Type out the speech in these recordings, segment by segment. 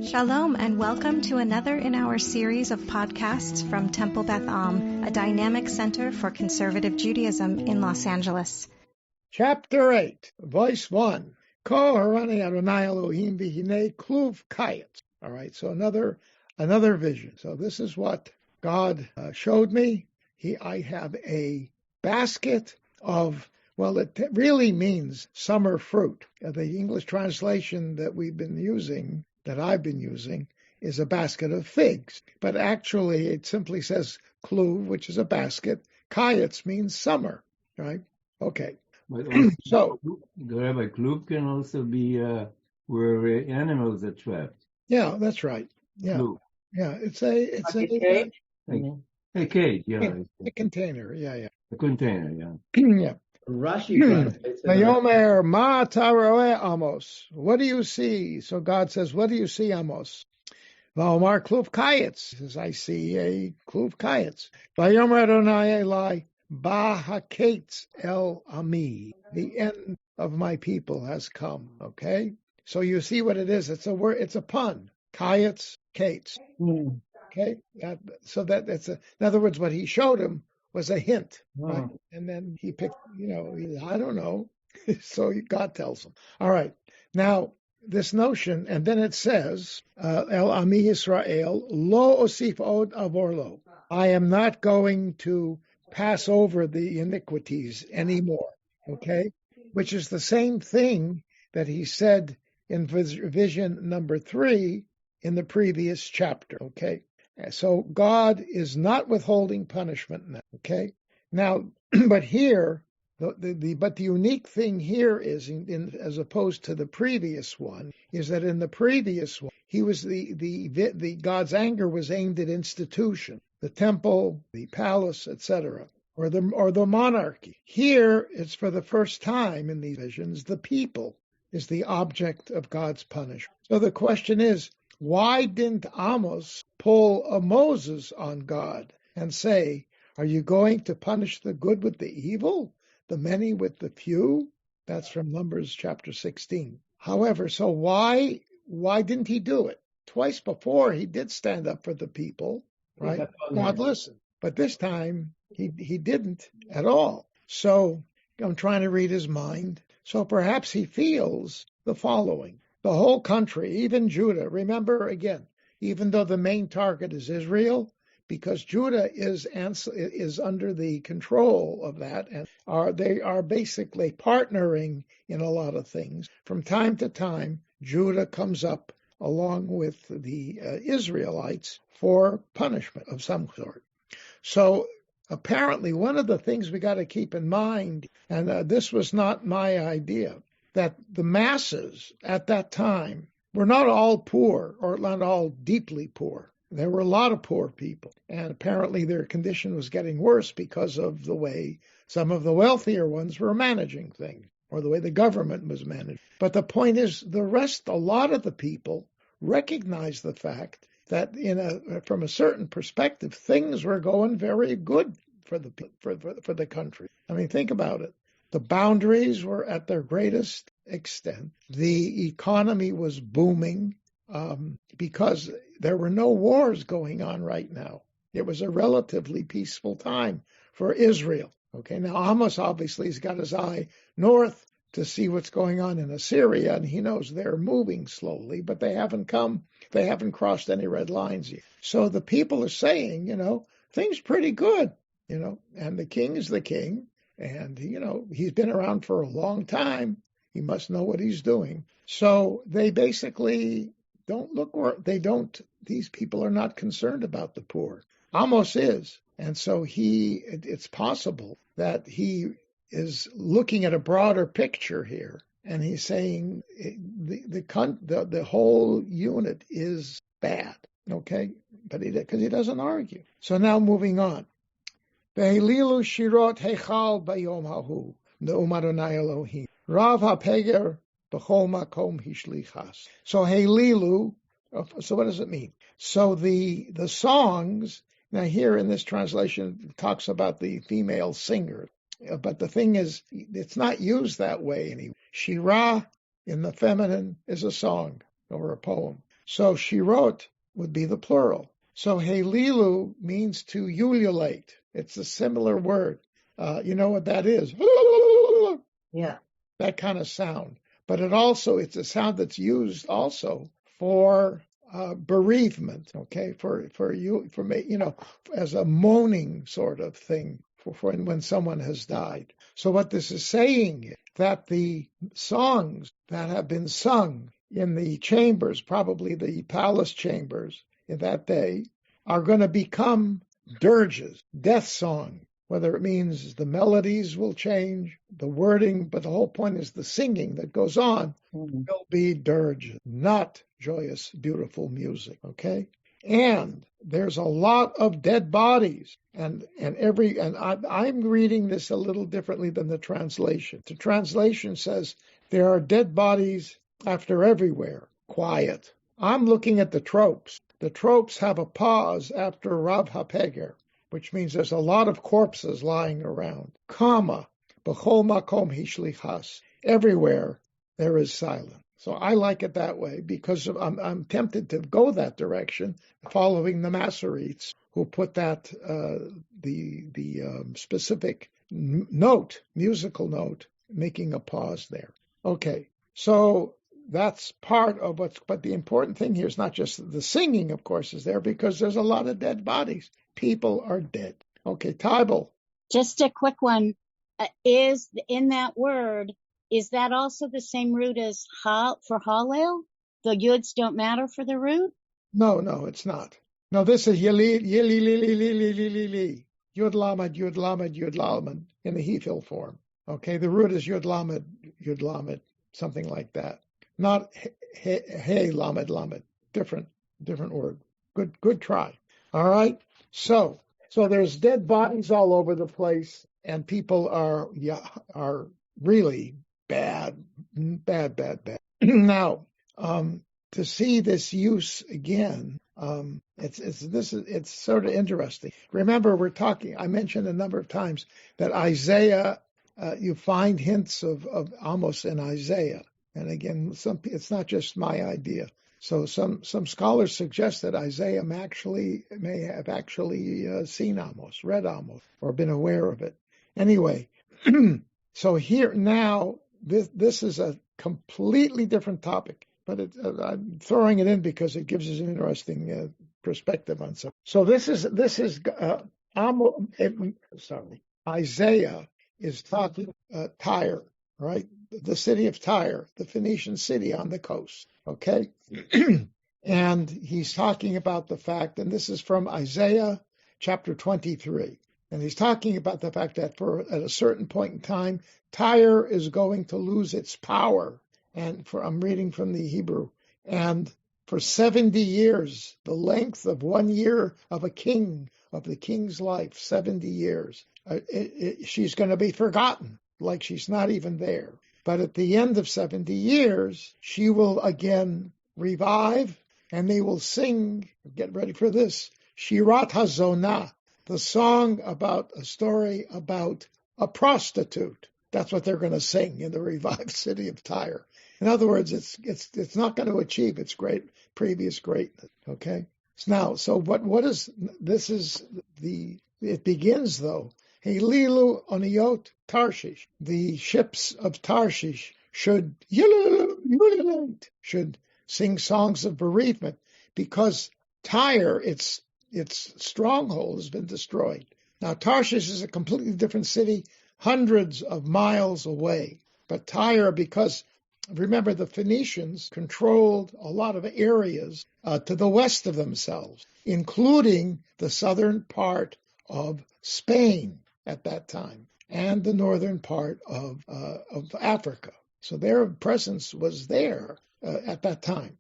Shalom and welcome to another in our series of podcasts from Temple Beth Am, a dynamic center for conservative Judaism in Los Angeles. Chapter 8, Verse 1. Ko harani Adonai Elohim v'hinei kluv kayetz. All right, so another vision. So this is what God showed me. I have a basket of, well, it really means summer fruit. The English translation that I've been using, is a basket of figs. But actually, it simply says kluv, which is a basket. Kayetz means summer, right? Okay. But also, So, Rabbi, kluv can also be where animals are trapped. yeah, that's right. Yeah, Kluv. yeah. It's a cage. A cage, yeah. A container. Yeah. A container, yeah. Yeah. Rashi translates it. Vayomer ma taroeh Amos. What do you see? So God says, what do you see, Amos? Vaomar kluv kayetz. He says, I see a kluv kayetz. Vayomer Adonai Eli ba haketz el ami. The end of my people has come. Okay, so you see what it is. It's a word. It's a pun. Kayetz, kates. Okay, in other words, what he showed him was a hint, right? And then he picked, I don't know. So God tells him. All right. Now, this notion, and then it says, El Ami Yisrael, Lo Osif Od Avorlo. I am not going to pass over the iniquities anymore, okay? Which is the same thing that he said in vision number 3 in the previous chapter, okay? So God is not withholding punishment now, okay? Now, but here, the unique thing here is, as opposed to the previous one, is that in the previous one, he was the God's anger was aimed at institution, the temple, the palace, etc., or the monarchy. Here, it's for the first time in these visions, the people is the object of God's punishment. So the question is, why didn't Amos pull a Moses on God and say, are you going to punish the good with the evil, the many with the few? That's from Numbers chapter 16. However, so why didn't he do it? Twice before he did stand up for the people, right? God listened. But this time he didn't at all. So I'm trying to read his mind. So perhaps he feels the following. The whole country, even Judah, remember again, even though the main target is Israel, because Judah is under the control of that, and they are basically partnering in a lot of things. From time to time, Judah comes up along with the Israelites for punishment of some sort. So apparently one of the things we got to keep in mind, and this was not my idea, that the masses at that time were not all poor or not all deeply poor. There were a lot of poor people, and apparently their condition was getting worse because of the way some of the wealthier ones were managing things, or the way the government was managed. But the point is, a lot of the people recognized the fact that from a certain perspective, things were going very good for the country. I mean, think about it. The boundaries were at their greatest extent. The economy was booming because there were no wars going on right now. It was a relatively peaceful time for Israel. Okay, now Amos obviously has got his eye north to see what's going on in Assyria, and he knows they're moving slowly, but they haven't crossed any red lines yet. So the people are saying, things pretty good, and the king is the king. And, he's been around for a long time. He must know what he's doing. So they basically these people are not concerned about the poor. Amos is. And so it's possible that he is looking at a broader picture here. And he's saying the whole unit is bad. Okay? But because he doesn't argue. So now moving on. V'helilu shirot heichal bayom hahu ne'um Adonai Elohim Rav hapeger b'chol makom hishlichas. So helilu. So what does it mean? So the songs. Now here in this translation it talks about the female singer, but the thing is, it's not used that way anymore. Shirah in the feminine is a song or a poem. So shirot would be the plural. So helilu means to ululate. It's a similar word. You know what that is? Yeah. That kind of sound. But it's a sound that's used also for bereavement, okay, as a moaning sort of thing for when someone has died. So what this is saying is that the songs that have been sung in the chambers, probably the palace chambers in that day, are going to become dirges, death songs. Whether it means the melodies will change, the wording, but the whole point is the singing that goes on will be dirges, not joyous, beautiful music, okay? And there's a lot of dead bodies, and I'm reading this a little differently than the translation. The translation says there are dead bodies after everywhere, quiet. I'm looking at the tropes. The tropes have a pause after Rav HaPeger, which means there's a lot of corpses lying around. Comma, b'chol makom hishlichas. Everywhere there is silence. So I like it that way because I'm tempted to go that direction, following the Masoretes who put that the specific musical note, making a pause there. Okay, so that's part of but the important thing here is not just the singing, of course, is there because there's a lot of dead bodies. People are dead. Okay, Tybal. Just a quick one. Is in that word, is that also the same root as for Hallel? The yuds don't matter for the root? No, it's not. No, this is yili, yili, li, li, li, li, li, li, li. Yud lamed, yud lamed, yud lamed in the Hefil form. Okay, the root is yud lamed, something like that. Not hey lamed, lamed. Different word. Good try. All right. So there's dead bodies all over the place, and people are really bad. Now, to see this use again, it's sort of interesting. Remember, I mentioned a number of times that Isaiah, you find hints of Amos in Isaiah, and again, it's not just my idea. So some scholars suggest that Isaiah may have actually seen Amos, read Amos, or been aware of it. Anyway, so here now, this is a completely different topic, but I'm throwing it in because it gives us an interesting perspective on something. So this is Isaiah is talking Tyre, right? The city of Tyre, the Phoenician city on the coast, okay? And he's talking about the fact, and this is from Isaiah chapter 23, and he's talking about the fact that at a certain point in time, Tyre is going to lose its power. And I'm reading from the Hebrew, and for 70 years, the length of 1 year of the king's life, 70 years, she's going to be forgotten, like she's not even there. But at the end of 70 years, she will again revive, and they will sing, get ready for this, Shirat HaZonah, the song about a story about a prostitute. That's what they're going to sing in the revived city of Tyre. In other words, it's not going to achieve its previous greatness. Okay. So what is this? It begins though. Helilu oniyot Tarshish. The ships of Tarshish should sing songs of bereavement because Tyre, its stronghold, has been destroyed. Now Tarshish is a completely different city, hundreds of miles away. But Tyre, because remember the Phoenicians controlled a lot of areas to the west of themselves, including the southern part of Spain at that time and the northern part of Africa. So their presence was there at that time.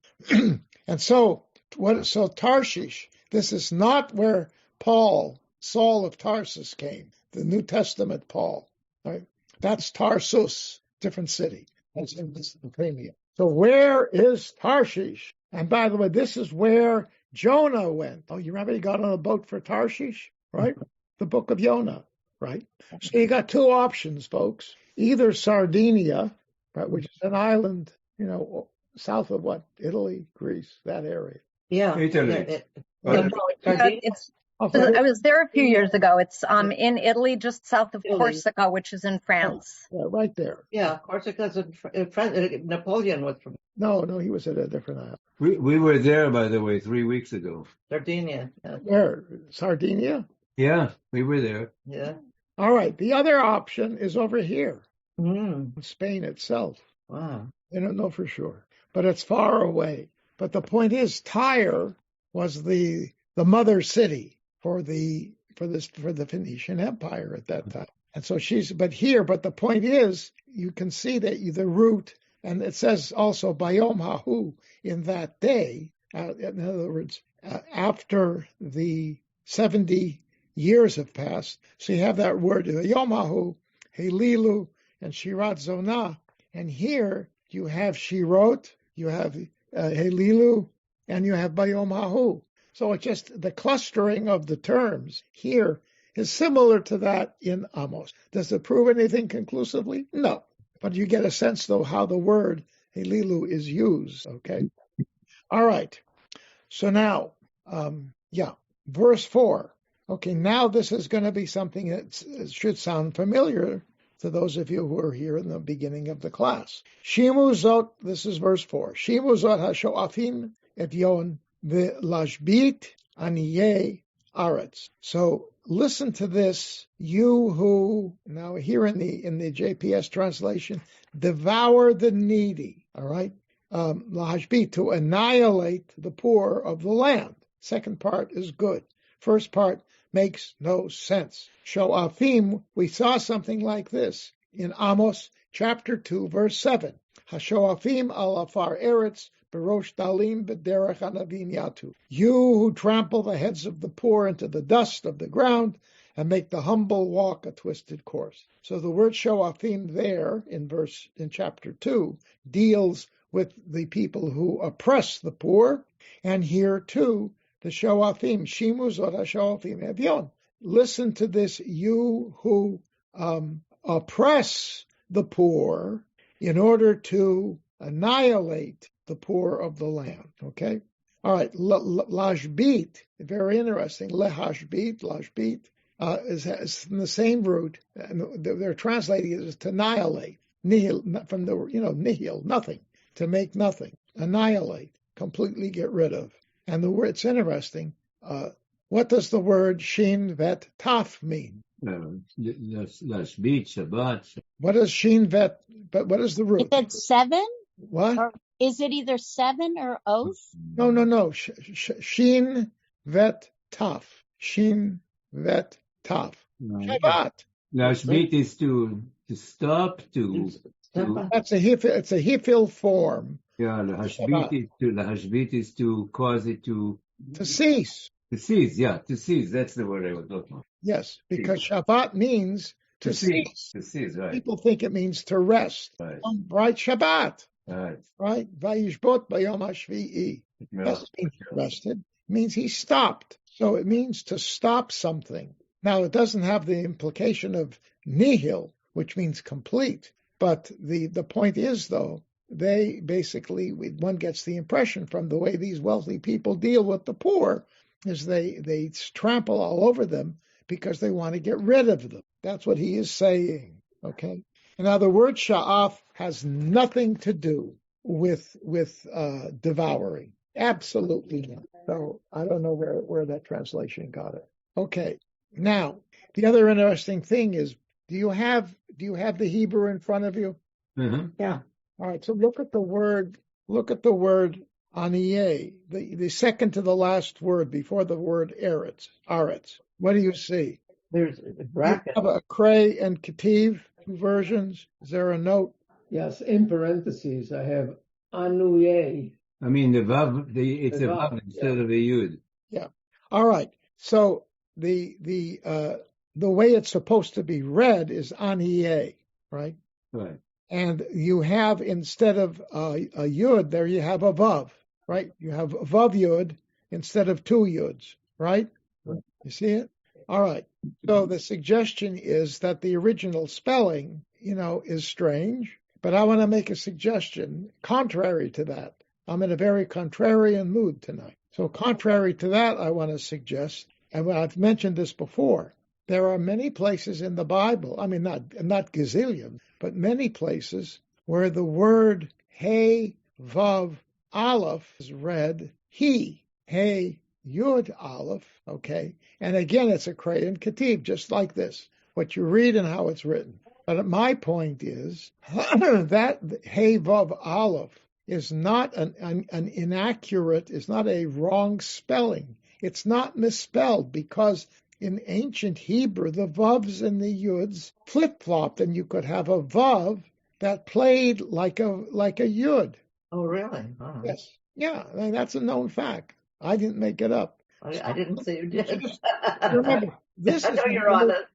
And so Tarshish, this is not where Saul of Tarsus came, the New Testament Paul, right? That's Tarsus, different city. That's in Mesopotamia. So where is Tarshish? And by the way, this is where Jonah went. Oh, you remember he got on a boat for Tarshish, right? The book of Jonah, right? So you got two options, folks. Either Sardinia, right, which is an island, south of what? Italy, Greece, that area. Yeah. Italy. Sardinia? I was there a few years ago. It's in Italy, just south of Italy. Corsica, which is in France. Yeah, right there. Yeah, Corsica's in France. Napoleon was from No, he was at a different island. We were there, by the way, 3 weeks ago. Sardinia. Where? Sardinia? Yeah, we were there. Yeah. All right. The other option is over here, Mm. in Spain itself. Wow. They don't know for sure, but it's far away. But the point is, Tyre was the mother city for the Phoenician Empire at that time. And so but the point is, you can see that the root, and it says also Bayom Hahu in that day. In other words, after the 70 years have passed, so you have that word Bayom Hahu, Helilu, and Shirat Zonah, and here you have Shirot, you have Helilu, and you have Bayom Hahu. So it's just the clustering of the terms here is similar to that in Amos. Does it prove anything conclusively? No. But you get a sense, though, how the word Helilu is used, okay? All right. So now, verse 4. Okay, now this is going to be something that should sound familiar to those of you who are here in the beginning of the class. Shimu zot, this is verse 4. Shimu zot ha-sho'afim et yon v'lashbit aniyeh aretz. So listen to this, you who, now here in the JPS translation, devour the needy, all right? Lahashbit, to annihilate the poor of the land. Second part is good. First part makes no sense. Sho'afim, we saw something like this in Amos chapter 2, verse 7. Hasho'afim al afar eretz berosh dalim b'derech hanavim yatu. You who trample the heads of the poor into the dust of the ground and make the humble walk a twisted course. So the word sho'afim there in chapter 2 deals with the people who oppress the poor, and here too the sho'afim, shimu zot ha-sho'afim evyon. Listen to this, you who oppress the poor in order to annihilate the poor of the land. Okay? All right, lashbit, very interesting. Lashbit is from the same root, and they're translating it as to annihilate. Nihil, from the, nihil, nothing. To make nothing. Annihilate. Completely get rid of. And the word, it's interesting. What does the word shin vet taf mean? Lashbit, Shabbat. What does shin vet, but what is the root? Is it 7? What? Or is it either 7 or oath? No. Shin vet taf. Shin vet taf. Shabbat. Lashbit is to stop, That's it's a hifil form. Yeah, Lahashbit is to cause it to cease. To cease, yeah, to cease. That's the word I was looking for. Yes, because Shabbat means to cease. To cease, right. People think it means to rest. Right, Shabbat. Right. Vayishbot bayom hashvi'i. Doesn't mean he rested. It means he stopped. So it means to stop something. Now, it doesn't have the implication of nihil, which means complete. But the point is, though, they basically, one gets the impression from the way these wealthy people deal with the poor, is they trample all over them because they want to get rid of them. That's what he is saying. Okay. Now the word sha'af has nothing to do with devouring. Absolutely not. So I don't know where that translation got it. Okay. Now the other interesting thing is, do you have the Hebrew in front of you? Mm-hmm. Yeah. All right, so look at the word aniyeh, the second to the last word before the word aretz. What do you see? There's a bracket. You have a Kray and Ketiv, two versions. Is there a note? Yes, in parentheses, I have anuyeh. I mean, the vav, it's a vav instead of a yud. Yeah. All right. So the way it's supposed to be read is aniyeh, right? Right. And you have, instead of a yud, there you have a vav, right? You have a vav yud instead of two yuds, right? You see it? All right. So the suggestion is that the original spelling, is strange, But I want to make a suggestion contrary to that. I'm in a very contrarian mood tonight. So contrary to that, I want to suggest, and I've mentioned this before, there are many places in the Bible, I mean, not gazillion, but many places where the word Hey, Vav, Aleph is read He, Hey, Yud, Aleph, okay? And again, it's a crayon ketib, just like this, what you read and how it's written. But my point is that Hey, Vav, Aleph is not an inaccurate, is not a wrong spelling. It's not misspelled because in ancient Hebrew, the Vavs and the Yuds flip-flopped, and you could have a Vav that played like a Yud. Oh, really? Oh. Yes. Yeah, I mean, that's a known fact. I didn't make it up. I didn't say you did. Remember, this I is know you're honest.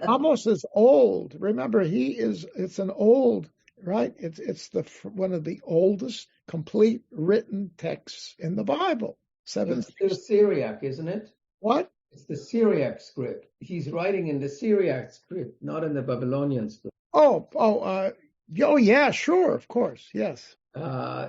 almost as old. Remember, it's an old, right? It's one of the oldest complete written texts in the Bible. It's the Syriac, isn't it? What? It's the Syriac script. He's writing in the Syriac script, not in the Babylonian script. Oh, yeah, sure, of course, yes.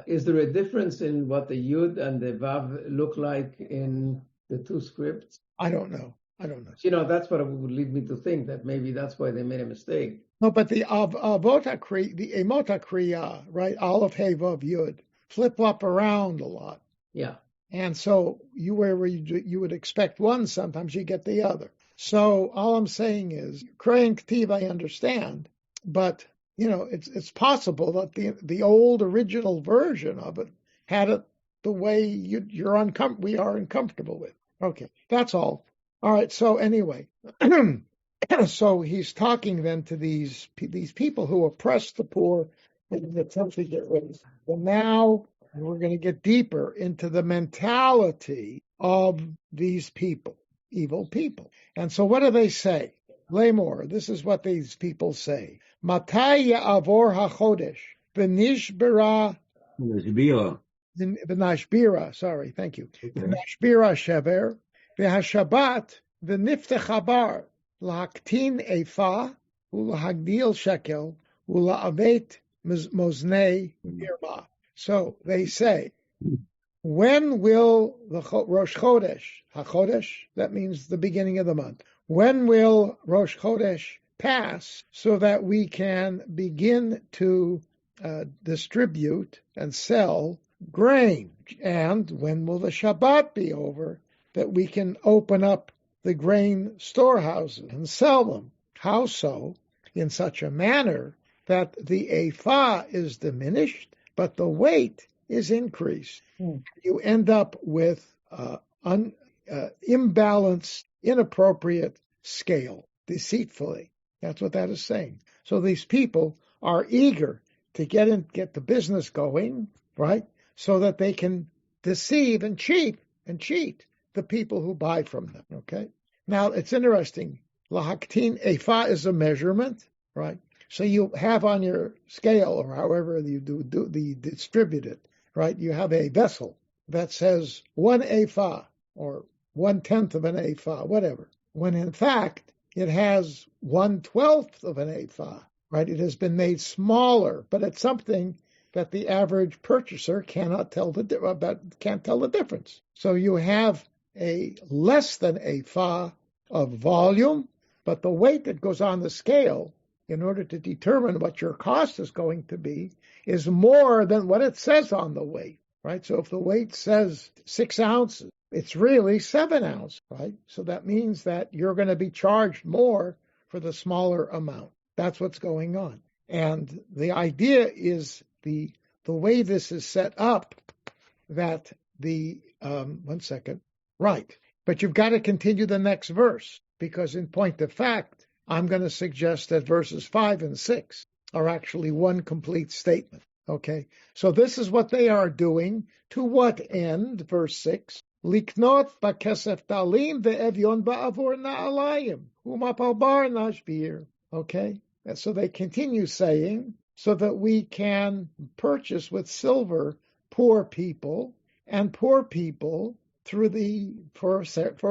Is there a difference in what the Yud and the Vav look like in the two scripts? I don't know. That's what it would lead me to think that maybe that's why they made a mistake. No, but the Avota Kriya, the Emota Kriya, right? Aleph, Hey, Vav, Yud, flip-flop around a lot. Yeah. And so where you would expect one, sometimes you get the other. So all I'm saying is, Crayon Ketib, I understand, but it's possible that the old original version of it had it the way we are uncomfortable with. Okay, that's all. All right. So anyway, so he's talking then to these people who oppress the poor and attempt to get rid of them. Well, now we're going to get deeper into the mentality of these people, evil people. And so what do they say? Lamor, this is what these people say. Matai ya'avor hachodesh, v'nishbira, v'nashbira, sorry, thank you. V'nashbira shever, v'hashabat, v'niftech bar, l'haktin efa, u'l'hagdil shekel, u'l'avet moznei mirma. So they say, when will the Rosh Chodesh, HaChodesh, that means the beginning of the month, when will Rosh Chodesh pass so that we can begin to distribute and sell grain? And when will the Shabbat be over that we can open up the grain storehouses and sell them? How so? In such a manner that the ephah is diminished, but the weight is increased. You end up with imbalanced, inappropriate scale, deceitfully. That's what that is saying. So these people are eager to get the business going, right? So that they can deceive and cheat the people who buy from them. Okay. Now it's interesting. Lahaktin ephah is a measurement, right? So you have on your scale, or however you distribute it, right? You have a vessel that says 1 ephah or 1/10 of an ephah, whatever. When in fact it has 1/12 of an ephah, right? It has been made smaller, but it's something that the average purchaser can't tell the difference. So you have a less than ephah of volume, but the weight that goes on the scale in order to determine what your cost is going to be is more than what it says on the weight, right? So if the weight says 6 ounces, it's really 7 ounces, right? So that means that you're going to be charged more for the smaller amount. That's what's going on. And the idea is the way this is set up, that one second, right. But you've got to continue the next verse, because in point of fact, I'm going to suggest that verses 5 and 6 are actually one complete statement. Okay, so this is what they are doing. To what end? Verse 6. Liknot b'kesef dalim ve'evyon ba'avor na'alayim umapal bar nashbir. Okay, and so they continue saying, so that we can purchase with silver poor people, and poor people for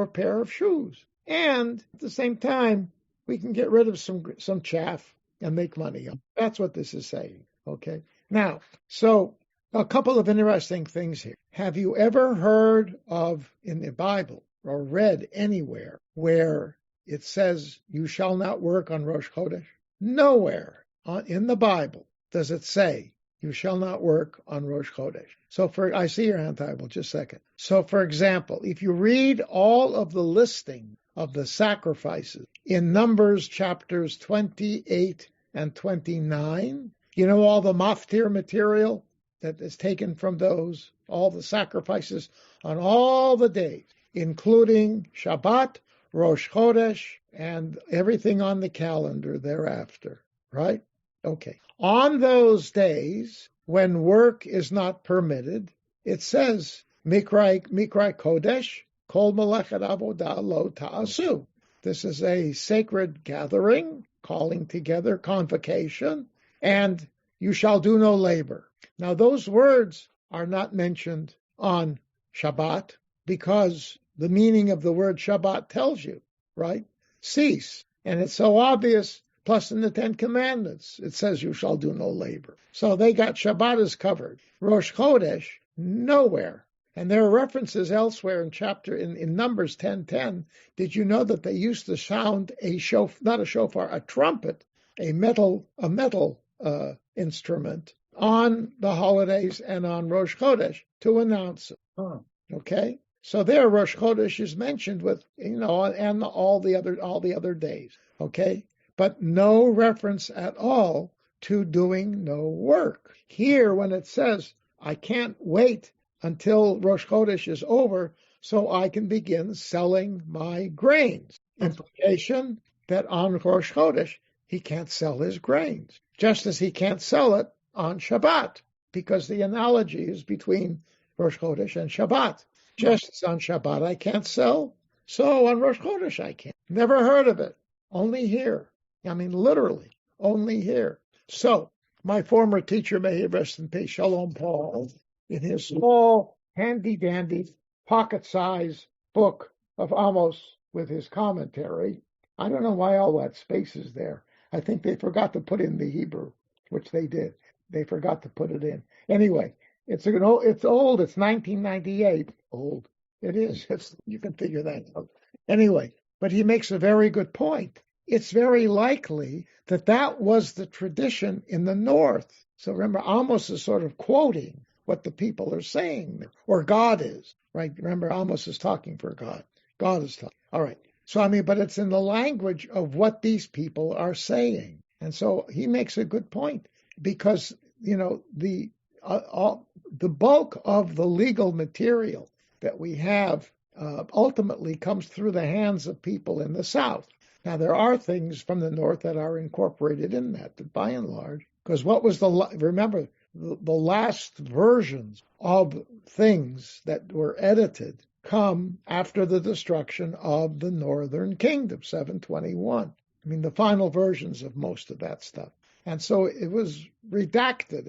a pair of shoes, and at the same time we can get rid of some chaff and make money. That's what this is saying. Okay. Now, so a couple of interesting things here. Have you ever heard of in the Bible or read anywhere where it says you shall not work on Rosh Chodesh? Nowhere in the Bible does it say you shall not work on Rosh Chodesh. So I see your hand, Tybal, just a second. So for example, if you read all of the listing of the sacrifices in Numbers chapters 28 and 29, you know all the maftir material that is taken from those, all the sacrifices on all the days, including Shabbat, Rosh Chodesh, and everything on the calendar thereafter, right? Okay. On those days, when work is not permitted, it says, Mikrai Kodesh, Kol Melechet Avodah Lo Ta'asu. This is a sacred gathering, calling together, convocation, and you shall do no labor. Now, those words are not mentioned on Shabbat because the meaning of the word Shabbat tells you, right? Cease. And it's so obvious. Plus in the Ten Commandments, it says you shall do no labor. So they got Shabbat is covered. Rosh Chodesh, nowhere. And there are references elsewhere in Numbers 10:10. Did you know that they used to sound a trumpet, a metal instrument on the holidays and on Rosh Chodesh to announce it. Okay? So there Rosh Chodesh is mentioned with, and all the other days. Okay? But no reference at all to doing no work. Here, when it says, I can't wait until Rosh Chodesh is over so I can begin selling my grains. Implication that on Rosh Chodesh, he can't sell his grains, just as he can't sell it on Shabbat, because the analogy is between Rosh Chodesh and Shabbat. Just as on Shabbat I can't sell, so on Rosh Chodesh I can't. Never heard of it. Only here. I mean, literally, only here. So, my former teacher, may he rest in peace, Shalom Paul, in his small, handy-dandy, pocket-sized book of Amos with his commentary, I don't know why all that space is there. I think they forgot to put in the Hebrew, which they did. They forgot to put it in. Anyway, it's old. It's 1998. Old. It is. You can figure that out. Anyway, but he makes a very good point. It's very likely that was the tradition in the north. So remember, Amos is sort of quoting what the people are saying, or God is, right? Remember, Amos is talking for God. God is talking. All right. So, but it's in the language of what these people are saying. And so he makes a good point because, the bulk of the legal material that we have ultimately comes through the hands of people in the South. Now, there are things from the North that are incorporated in that, but by and large, because remember, the last versions of things that were edited come after the destruction of the Northern Kingdom, 721. The final versions of most of that stuff. And so it was redacted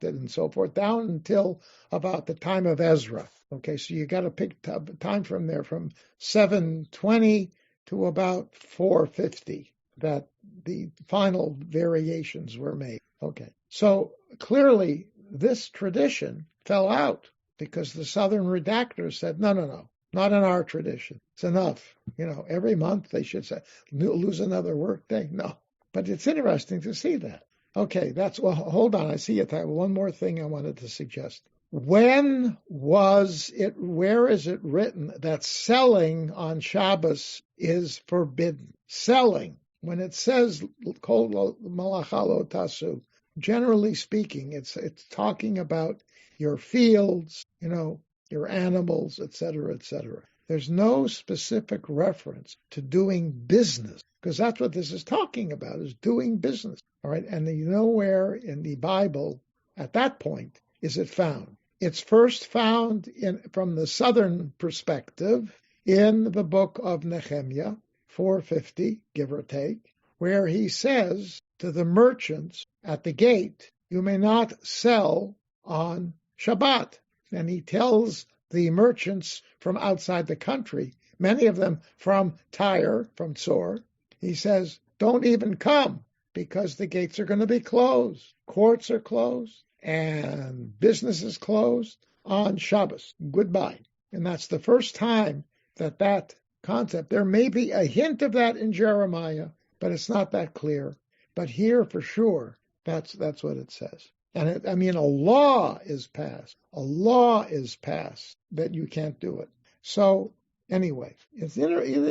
and so forth down until about the time of Ezra. Okay, so you got to pick time from there, from 720 to about 450, that the final variations were made. Okay, so clearly this tradition fell out because the Southern redactors said, no, not in our tradition. It's enough. Every month they should say, lose another work day. No. But it's interesting to see that. Okay, hold on. I see it. One more thing I wanted to suggest. Where is it written that selling on Shabbos is forbidden? Selling, when it says, Kol Malacha Lo Tasu, generally speaking, it's talking about your fields, your animals, etc., etc. There's no specific reference to doing business, because that's what this is talking about, is doing business. All right, and nowhere in the Bible at that point is it found. It's first found from the southern perspective in the book of Nehemiah, 450, give or take, where he says to the merchants at the gate, you may not sell on Shabbat. And he tells the merchants from outside the country, many of them from Tyre, from Tsor, he says, don't even come because the gates are going to be closed. courts are closed, and businesses closed on Shabbos. Goodbye. And that's the first time that concept, there may be a hint of that in Jeremiah, but it's not that clear. But here, for sure, that's what it says. And a law is passed. A law is passed that you can't do it. So anyway, it's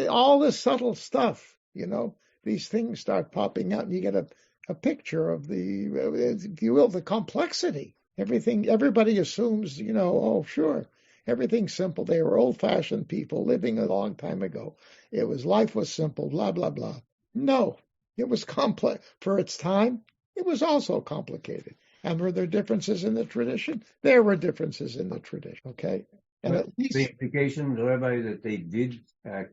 all this subtle stuff, these things start popping out, and you get a picture of if you will, the complexity. Everybody assumes, oh, sure, everything's simple. They were old-fashioned people living a long time ago. Life was simple, blah, blah, blah. No, it was complex. For its time, it was also complicated. And were there differences in the tradition? There were differences in the tradition, okay? And But at least the implication, Rabbi, that they did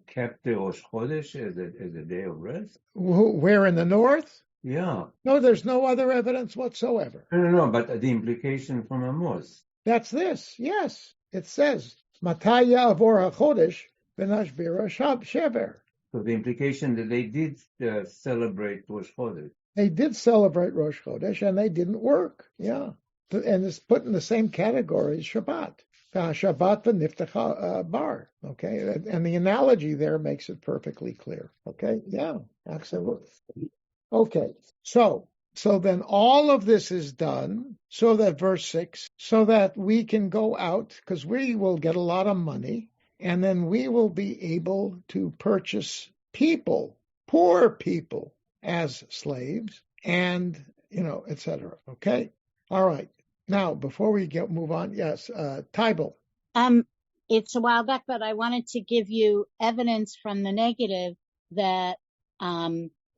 kept the Rosh Chodesh as a day of rest? where in the north? Yeah. No, there's no other evidence whatsoever. No, but the implication from Amos. That's this, yes. It says, Mataya avor HaChodesh v'nashbira shever. So the implication that they did celebrate Rosh Chodesh. They did celebrate Rosh Chodesh, and they didn't work, yeah. And it's put in the same category as Shabbat. Shabbat v'niftacha bar, okay? And the analogy there makes it perfectly clear, okay? Yeah, absolutely. Okay, so then all of this is done so that verse 6, so that we can go out, because we will get a lot of money, and then we will be able to purchase people, poor people, as slaves, and, etc. Okay? All right. Now, before we move on, yes, Tybal. It's a while back, but I wanted to give you evidence from the negative that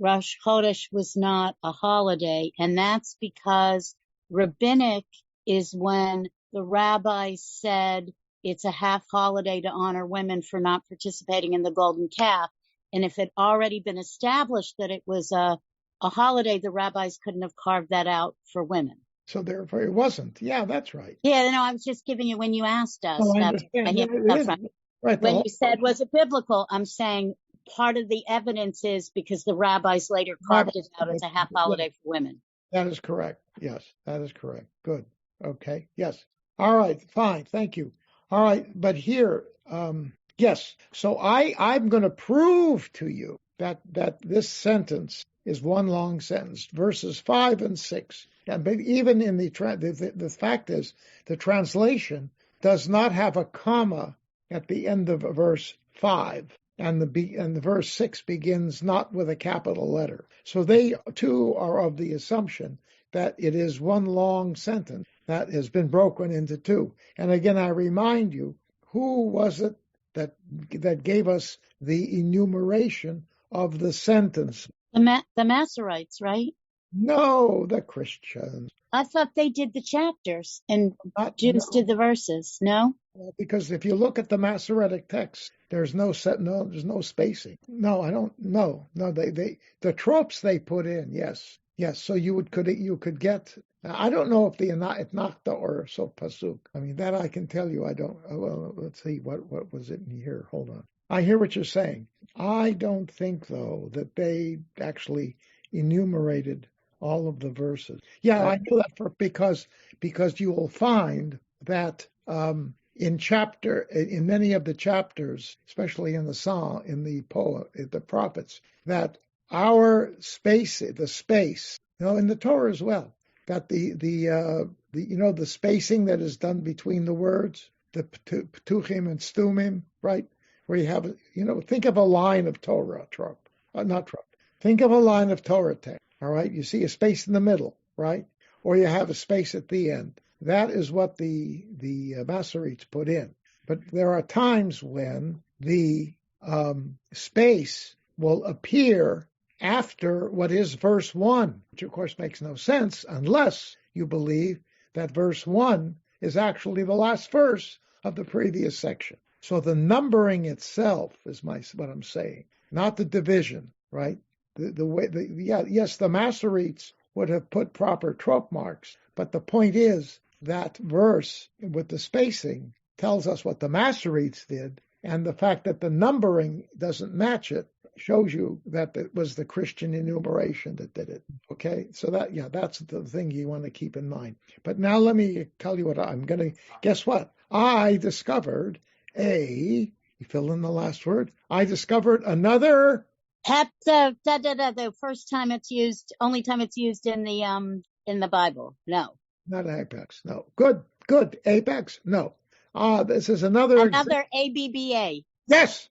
Rosh Chodesh was not a holiday, and that's because rabbinic is when the rabbis said it's a half holiday to honor women for not participating in the golden calf. And if it had already been established that it was a holiday, the rabbis couldn't have carved that out for women. So therefore it wasn't. Yeah, that's right. Yeah, no, I was just giving you when you asked us. Oh, I that's understand. Right. When you said, was it biblical? I'm saying part of the evidence is because the rabbis later carved it out as a half holiday for women. That is correct. Yes, that is correct. Good. Okay. Yes. All right. Fine. Thank you. All right. But here, yes. So I'm going to prove to you that this sentence is one long sentence, verses 5 and 6. And even in the fact is, the translation does not have a comma at the end of verse 5, and the verse 6 begins not with a capital letter. So they too are of the assumption that it is one long sentence that has been broken into two. And again, I remind you, who was it that gave us the enumeration of the sentence? The Masoretes, right? No, the Christians. I thought they did the chapters and Jews did the verses. No? Because if you look at the Masoretic text, there's no spacing. No, I don't. No. The tropes they put in. Yes. So you could get. I don't know if the Etnachta or so pasuk. I mean, that I can tell you. I don't. Well, let's see. What was it in here? Hold on. I hear what you're saying. I don't think though that they actually enumerated all of the verses. Yeah, I know that because you will find that in many of the chapters, especially in the Psalm, in the poem, the prophets, that our space, in the Torah as well, that the spacing that is done between the words, the ptuchim and stumim, right, where you have, think of a line of Torah, think of a line of Torah text. All right, you see a space in the middle, right? Or you have a space at the end. That is what the Masoretes put in. But there are times when the space will appear after what is verse 1, which of course makes no sense unless you believe that verse 1 is actually the last verse of the previous section. So the numbering itself is what I'm saying, not the division, right? Yes, the Masoretes would have put proper trope marks, but the point is that verse with the spacing tells us what the Masoretes did, and the fact that the numbering doesn't match it shows you that it was the Christian enumeration that did it. Okay, so that's the thing you want to keep in mind. But now let me tell you what I'm going to. Guess what? I discovered you fill in the last word. I discovered another. The first time it's used, only time it's used in the Bible. No. Not apex. No. Good. Apex. No. This is another ABBA. Yes.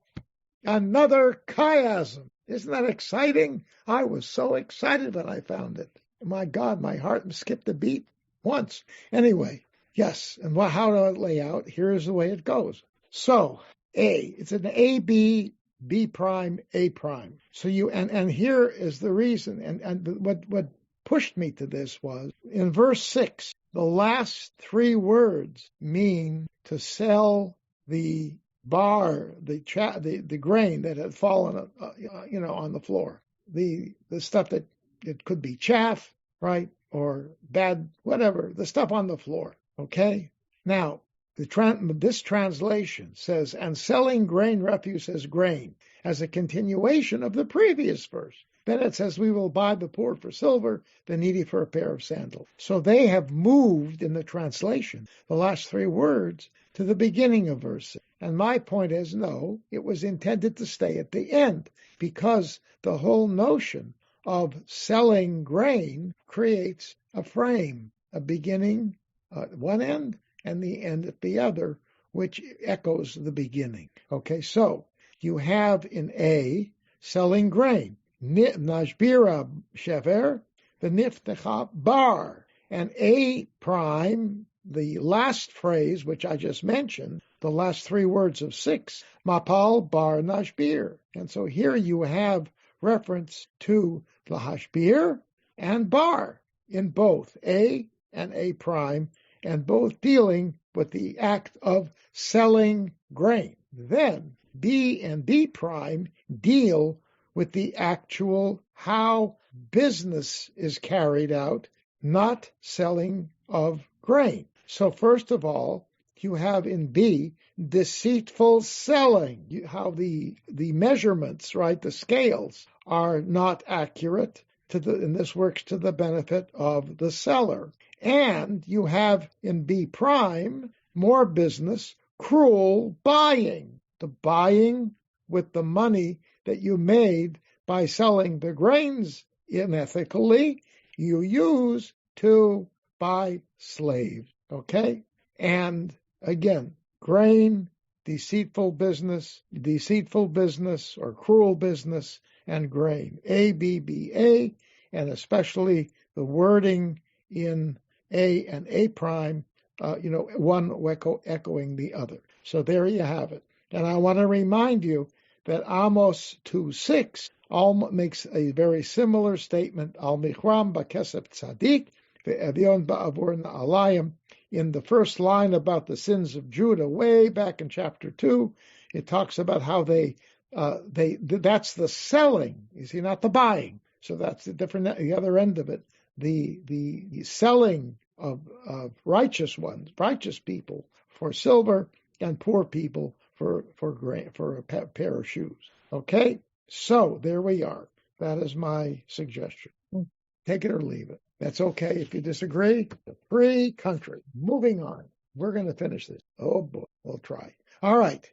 Another chiasm. Isn't that exciting? I was so excited when I found it. My God, my heart skipped a beat once. Anyway, yes. And how do I lay out? Here's the way it goes. So, it's an AB, B prime, A prime. So and here is the reason. And what pushed me to this was in verse 6, the last three words mean to sell the the grain that had fallen, on the floor, the stuff that it could be chaff, right, or bad, whatever, the stuff on the floor. Okay. Now, this translation says, and selling grain refuse as grain, as a continuation of the previous verse. Then it says, we will buy the poor for silver, the needy for a pair of sandals. So they have moved in the translation, the last three words, to the beginning of verse 6. And my point is, no, it was intended to stay at the end, because the whole notion of selling grain creates a frame, a beginning at one end and the end at the other, which echoes the beginning. Okay, so you have in A, selling grain. Nashbira shever, the niftecha bar. And A prime, the last phrase, which I just mentioned, the last three words of 6, mapal bar nashbir. And so here you have reference to the hashbir and bar in both A and A prime, and both dealing with the act of selling grain. Then B and B prime deal with the actual how business is carried out, not selling of grain. So first of all, you have in B, deceitful selling, how the measurements, right, the scales are not accurate, and this works to the benefit of the seller. And you have in B prime, more business, cruel buying, the buying with the money that you made by selling the grains unethically, you use to buy slaves. Okay? And again, grain, deceitful business or cruel business, and grain. ABBA, and especially the wording in A and A prime, one echoing the other. So there you have it. And I want to remind you that Amos 2:6 makes a very similar statement, Al Michram Bakesef Tzadik, Ve'evion Ba'avur Na'alayim. In the first line about the sins of Judah, way back in chapter 2, it talks about how that's the selling, you see, not the buying. So that's the other end of it, the selling of righteous people for silver, and poor people for grain, for a pair of shoes. Okay, so there we are. That is my suggestion. Take it or leave it. That's okay if you disagree. Free country. Moving on. We're going to finish this. Oh boy, we'll try. All right.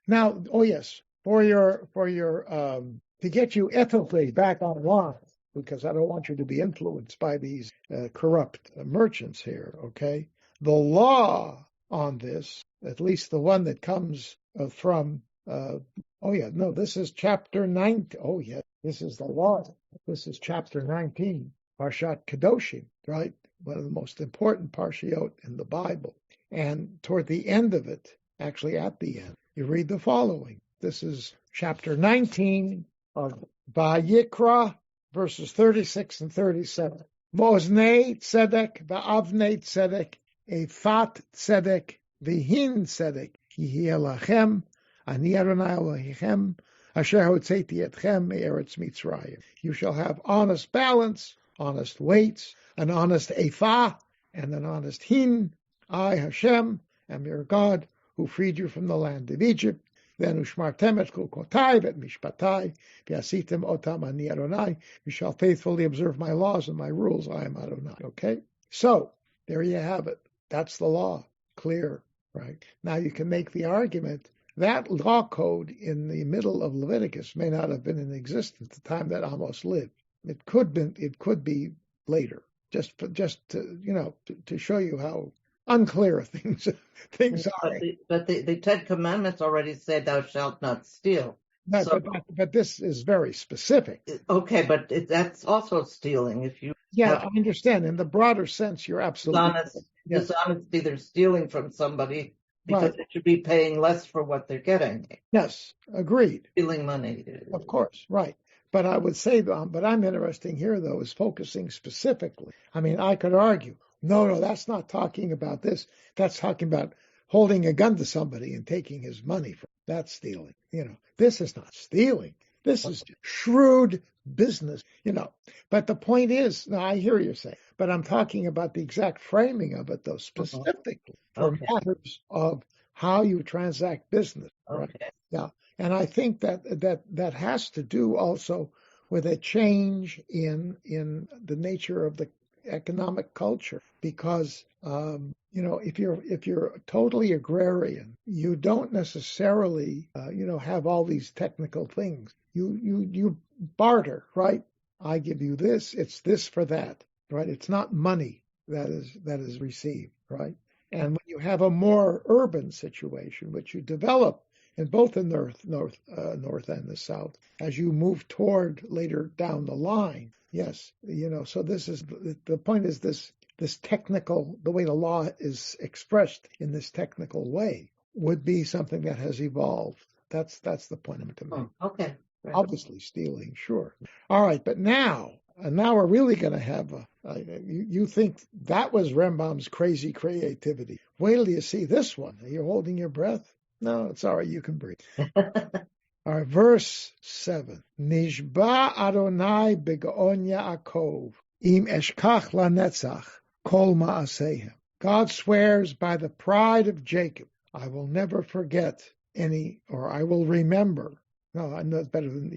Now, oh yes, for your to get you ethically back online, because I don't want you to be influenced by these corrupt merchants here. Okay, the law on this, at least the one that comes from. This is chapter 19. Oh yeah, this is the law. This is chapter 19. Parshat Kedoshim, right? One of the most important parshiot in the Bible. And toward the end of it, actually at the end, you read the following. This is chapter 19 of Vayikra, verses 36 and 37. Moznei tzedek, va'avnei tzedek, efat tzedek, v'hin tzedek, yihye lachem, ani Adonai Elohechem, asher hotzeiti etchem me'eretz Mitzrayim. You shall have honest balance, honest weights, an honest ephah, and an honest hin. I, Hashem, am your God, who freed you from the land of Egypt. Then ushmartem et chukotai et mishpatai v'asitem otam ani Adonai. You shall faithfully observe my laws and my rules. I am Adonai. Okay? So, there you have it. That's the law. Clear, right? Now you can make the argument that law code in the middle of Leviticus may not have been in existence at the time that Amos lived. It could be later. Just to show you how unclear things are. But the Ten Commandments already say thou shalt not steal. But this is very specific. Okay, but that's also stealing. If you I understand. In the broader sense, you're absolutely dishonesty, they're stealing from somebody because they should be paying less for what they're getting. Yes, agreed. Stealing money. Of course, right. But I would say, but I'm interesting here, though, is focusing specifically. I mean, I could argue, no, that's not talking about this. That's talking about holding a gun to somebody and taking his money. That's stealing. This is not stealing. This is shrewd business, But the point is, now I hear you say, but I'm talking about the exact framing of it, though, specifically for matters of how you transact business. Right? Okay. Yeah. And I think that has to do also with a change in the nature of the economic culture, because if you're totally agrarian, you don't necessarily have all these technical things. You barter, right? I give you this, it's this for that, right? It's not money that is received, right? And when you have a more urban situation, which you develop in both the north and the south, as you move toward later down the line. Yes, so this is the point is this technical, the way the law is expressed in this technical way would be something that has evolved. That's the point I'm to make. Okay. Right. Obviously stealing, sure. All right, but now we're really going to have you think that was Rembaum's crazy creativity. Wait till you see this one. Are you holding your breath? No, it's all right. You can breathe. All right, verse 7. Nishba Adonai begaon Yaakov im eshkach lanetzach kol ma'asehem. God swears by the pride of Jacob, I will never forget any, or I will remember. No, I know it's better than,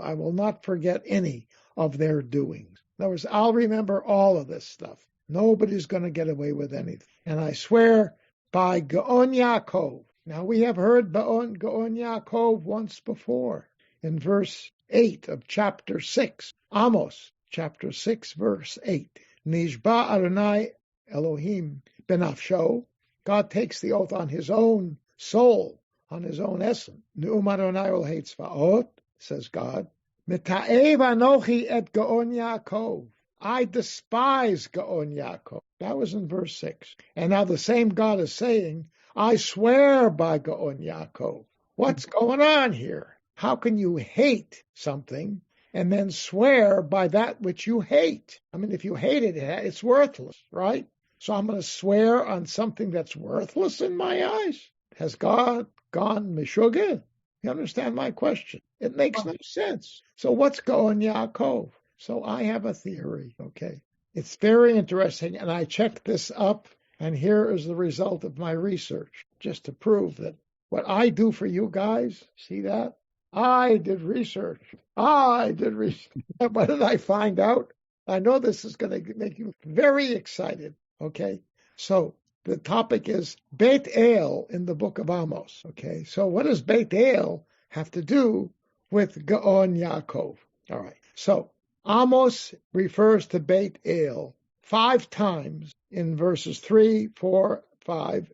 I will not forget any of their doings. In other words, I'll remember all of this stuff. Nobody's going to get away with anything. And I swear by Gaon Yaakov. Now, we have heard Gaon Yaakov once before in verse 8 of chapter 6. Amos, chapter 6, verse 8. Nishba Adonai Elohim benafsho. God takes the oath on his own soul, on his own essence. Ne'um Adonai ol heitzvaot, says God. Mita'ev anochi et Gaon Yaakov. I despise Gaon Yaakov. That was in verse 6. And now the same God is saying, I swear by Gaon Yaakov. What's going on here? How can you hate something and then swear by that which you hate? I mean, if you hate it, it's worthless, right? So I'm going to swear on something that's worthless in my eyes. Has God gone Meshuggah? You understand my question? It makes no sense. So what's Gaon Yaakov? So I have a theory, okay? It's very interesting, and I checked this up, and here is the result of my research, just to prove that what I do for you guys, see that? I did research. What did I find out? I know this is going to make you very excited, okay? So the topic is Beit El in the book of Amos, okay? So what does Beit El have to do with Gaon Yaakov? All right, so Amos refers to Beit El 5 times in verses 3, 4, 5,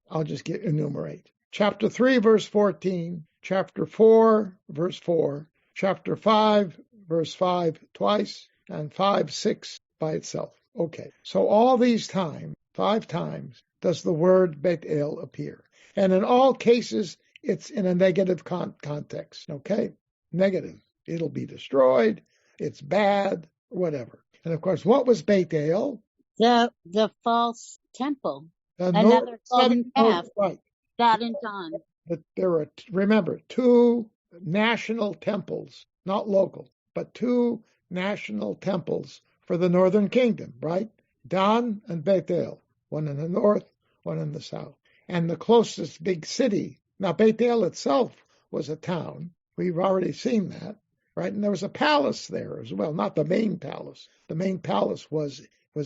I'll just enumerate. Chapter 3, verse 14, chapter 4, verse 4, chapter 5, verse 5 twice, and 5, 6 by itself. Okay, so all these times, 5 times, does the word Beit El appear. And in all cases, it's in a negative context, okay? Negative. It'll be destroyed, it's bad, whatever. And of course, what was Beit El? The false temple. Another golden calf. Right. That and Don. But there are, remember, 2 national temples, not local, but 2 national temples for the northern kingdom, right? Dan and Beit El, one in the north, one in the south. And the closest big city Now, Beit El itself was a town. We've already seen that, right? And there was a palace there as well, not the main palace. The main palace was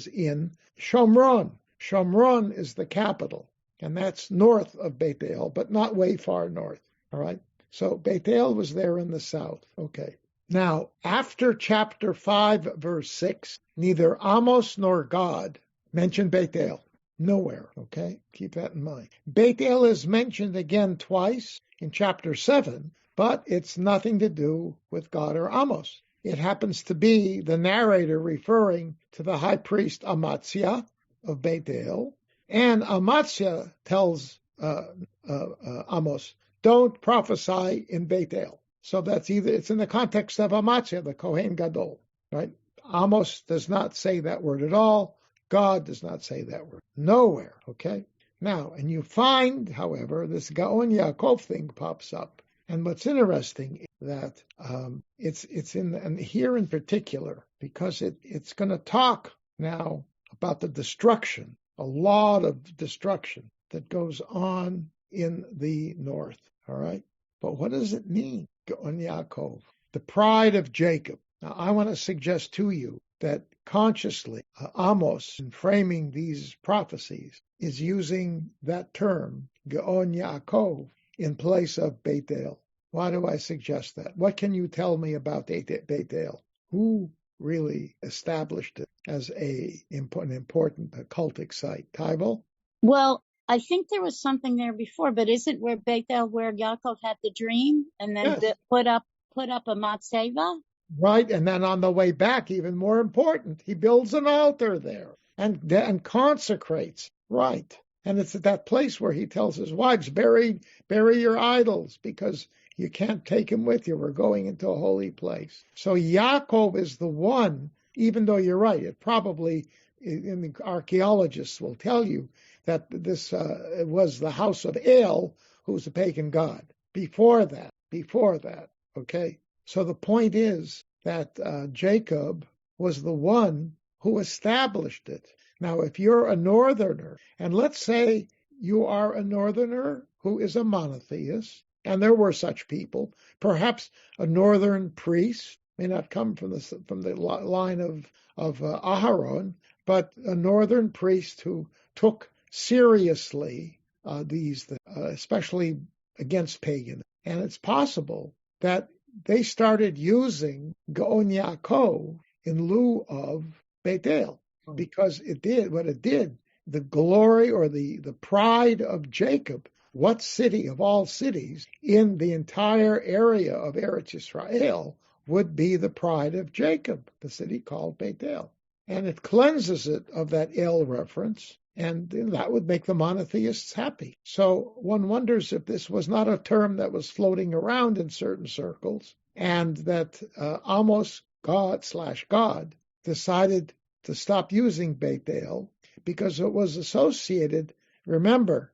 in Shomron. Shomron is the capital, and that's north of Beit El, but not way far north, all right? So Beit El was there in the south, okay. Now, after chapter 5, verse 6, neither Amos nor God mention Beit El. Nowhere, okay? Keep that in mind. Beit El is mentioned again twice in chapter 7, but it's nothing to do with God or Amos. It happens to be the narrator referring to the high priest Amaziah of Beit El, and Amaziah tells Amos, don't prophesy in Beit El. So that's it's in the context of Amaziah, the Kohen Gadol, right? Amos does not say that word at all. God does not say that word. Nowhere, okay? Now, and you find, however, this Gaon Yaakov thing pops up. And what's interesting is that it's in, and here in particular, because it's going to talk now about the destruction, a lot of destruction that goes on in the north, all right? But what does it mean, Gaon Yaakov? The pride of Jacob. Now, I want to suggest to you that consciously Amos, in framing these prophecies, is using that term, Gaon Yaakov, in place of Beit El. Why do I suggest that? What can you tell me about Beit El? Who really established it as an important cultic site? Tybal? Well, I think there was something there before, but isn't where Beit El, where Yaakov had the dream and then Yes. put up a matzeva? Right, and then on the way back, even more important, he builds an altar there and consecrates. Right, and it's at that place where he tells his wives, bury your idols, because you can't take them with you. We're going into a holy place. So Yaakov is the one, even though you're right, it probably, and the archaeologists will tell you that this was the house of El, who's a pagan god. Before that, okay? So the point is that Jacob was the one who established it. Now, if you're a northerner, and let's say you are a northerner who is a monotheist, and there were such people, perhaps a northern priest may not come from the line of Aharon, but a northern priest who took seriously these things, especially against paganism. And it's possible that they started using Gaon Yaakov in lieu of Beit El, because it did what it did. The glory or the pride of Jacob, what city of all cities in the entire area of Eretz Yisrael would be the pride of Jacob, the city called Beit El. And it cleanses it of that El reference, and that would make the monotheists happy. So one wonders if this was not a term that was floating around in certain circles, and that Amos, God decided to stop using Beit El because it was associated. Remember,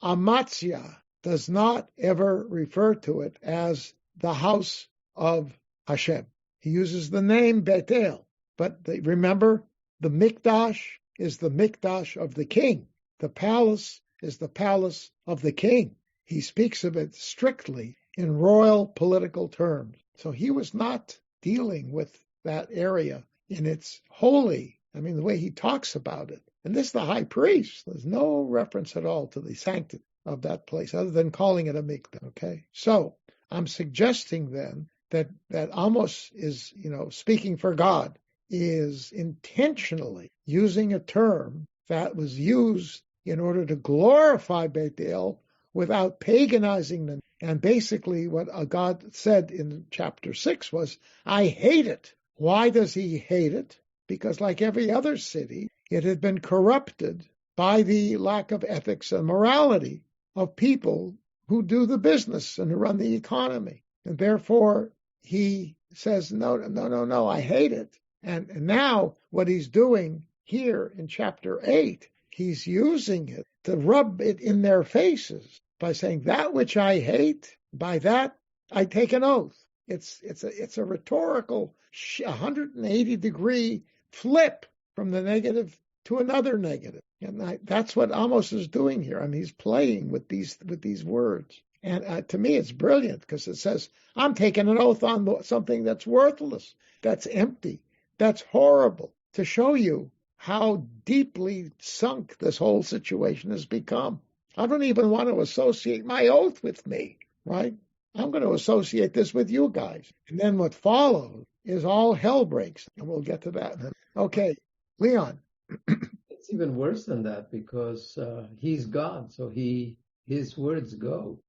Amaziah does not ever refer to it as the house of Hashem. He uses the name Beit El, but remember, the Mikdash is the Mikdash of the king. The palace is the palace of the king. He speaks of it strictly in royal political terms. So he was not dealing with that area in its holy, the way he talks about it. And this is the high priest. There's no reference at all to the sanctity of that place other than calling it a mikdash, okay? So I'm suggesting then that Amos is, speaking for God, is intentionally using a term that was used in order to glorify Beit El without paganizing them. And basically what God said in chapter 6 was, I hate it. Why does he hate it? Because like every other city, it had been corrupted by the lack of ethics and morality of people who do the business and who run the economy. And therefore, he says, no, I hate it. And now what he's doing here in chapter 8, he's using it to rub it in their faces by saying, that which I hate, by that I take an oath. It's a rhetorical 180-degree flip from the negative to another negative. And that's what Amos is doing here. I mean, he's playing with these words. And to me, it's brilliant because it says, I'm taking an oath on something that's worthless, that's empty, that's horrible, to show you how deeply sunk this whole situation has become. I don't even want to associate my oath with me, right? I'm going to associate this with you guys. And then what follows is all hell breaks. And we'll get to that. Okay, Leon. It's even worse than that because he's God, so his words go.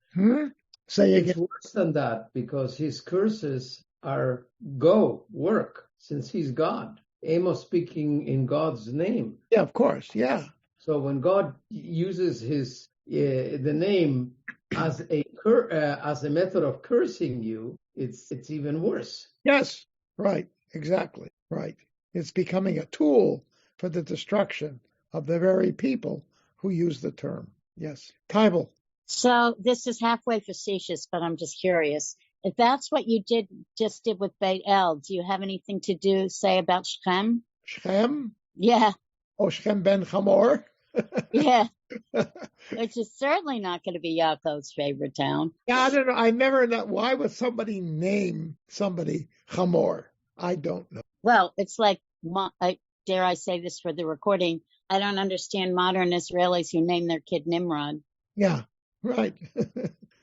Say It's again. worse than that because his curses are go, work, since he's God. Amos speaking in God's name. Yeah, of course. Yeah. So when God uses the name as a method of cursing you, it's even worse. Yes. Right. Exactly. Right. It's becoming a tool for the destruction of the very people who use the term. Yes. Tybal. So this is halfway facetious, but I'm just curious. If that's what you just did with Beit El, do you have anything to say about Shechem? Shechem? Yeah. Oh, Shechem ben Hamor? Yeah. Which is certainly not going to be Yaakov's favorite town. Yeah, I don't know. I never know. Why would somebody name somebody Hamor? I don't know. Well, it's like, dare I say this for the recording, I don't understand modern Israelis who name their kid Nimrod. Yeah, right.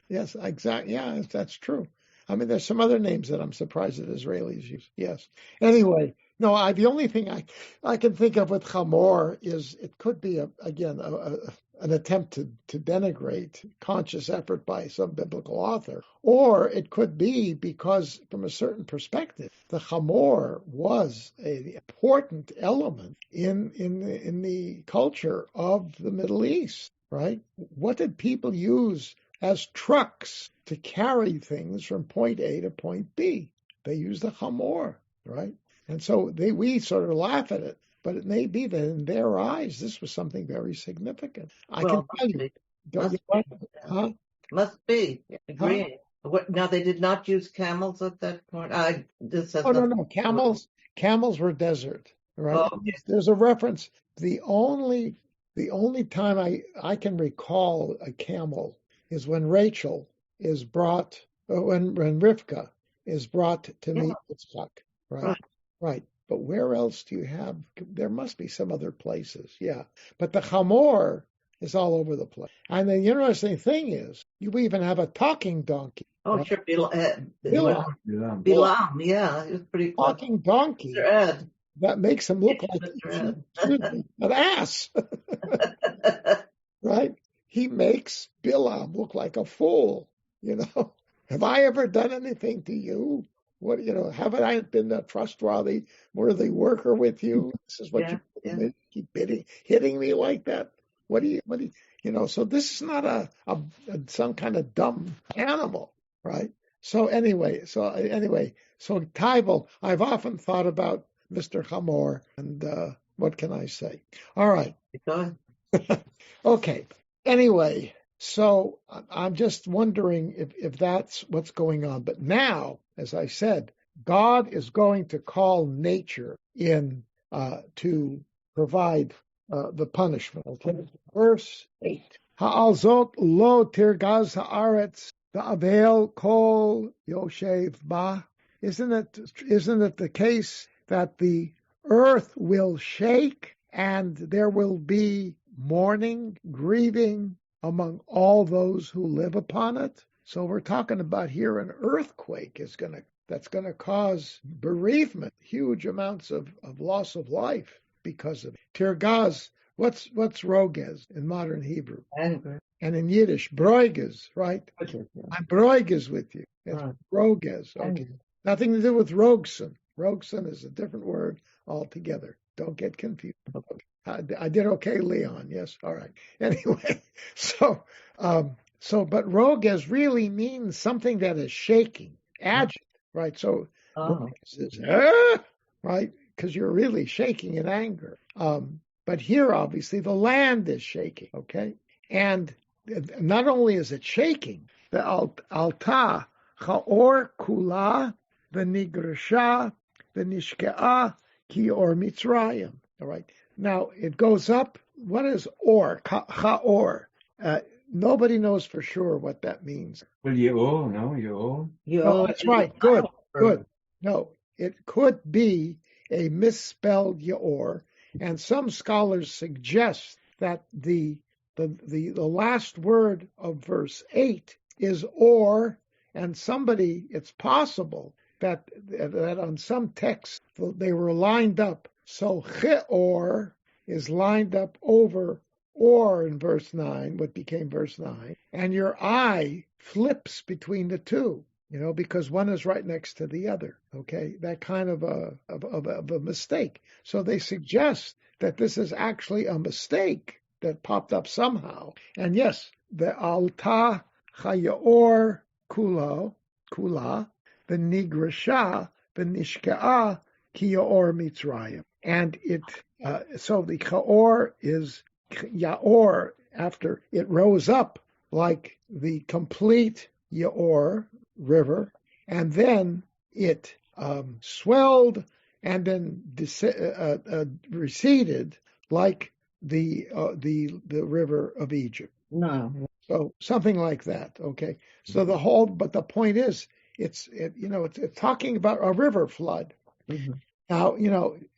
Yes, exactly. Yeah, that's true. I mean, there's some other names that I'm surprised that Israelis use. Yes. Anyway, no, the only thing I can think of with Hamor is it could be, an attempt to denigrate conscious effort by some biblical author, or it could be because from a certain perspective, the Hamor was an important element in the culture of the Middle East, right? What did people use as trucks to carry things from point A to point B? They used the Hamor, right? And so we sort of laugh at it, but it may be that in their eyes, this was something very significant. I can tell you. Must be. Agreeing. Now, they did not use camels at that point? No. Camels were desert, right? Oh, yes. There's a reference. The only time I can recall a camel is when Rachel is brought, when Rivka is brought to meet Yitzchak, right? Right. But where else do you have? There must be some other places, yeah. But the Hamor is all over the place. And the interesting thing is, you even have a talking donkey. Oh, right? sure. Bilam, yeah. It was pretty close. talking donkey. Mr. Ed. That makes him look like an ass. Right? He makes Bilam look like a fool. Have I ever done anything to you? Haven't I been a trustworthy, worthy worker with you? This is what you keep hitting me like that. What do you, so this is not some kind of dumb animal, right? So Tybal, I've often thought about Mr. Hamor, and what can I say? All right. Okay. Anyway, so I'm just wondering if that's what's going on. But now, as I said, God is going to call nature in to provide the punishment. Okay? Verse 8. Ha'alzot lo tirgaz ha'aretz va'avel kol yoshev ba. Isn't it the case that the earth will shake and there will be mourning, grieving among all those who live upon it? So we're talking about here an earthquake that's going to cause bereavement, huge amounts of loss of life because of it. Tirgaz, what's rogez in modern Hebrew? Anger. And in Yiddish, broigez, right? I'm broigez with you. It's rogez. Okay. Nothing to do with Rogeson. Rogeson is a different word altogether. Don't get confused. Okay. I did okay, Leon. Yes. All right. Anyway, but rogez really means something that is shaking, agitated, right? So, is, right? Because you're really shaking in anger. But here, obviously, the land is shaking, okay? And not only is it shaking, the alta chaor kula v'nigresha v'nishke'a ki or Mitzrayim. All right. Now it goes up what is or? Chaor. Nobody knows for sure what that means. Well, Yeor, no, Yeor. Oh, that's right. Good. Good. No, it could be a misspelled Yaor, and some scholars suggest that the last word of verse 8 is or, and it's possible that on some texts they were lined up. So Cheor is lined up over or in verse 9, what became verse 9, and your eye flips between the two, because one is right next to the other. Okay, that kind of a mistake. So they suggest that this is actually a mistake that popped up somehow. And yes, the alta chayor kula, the nigrasha, the nishka'a kiyor mitzrayim. And so the chaor is Yaor after it rose up like the complete Yaor river, and then it swelled and then receded like the river of Egypt. No. So something like that. Okay. So but the point is, it's talking about a river flood. Mm-hmm. Now,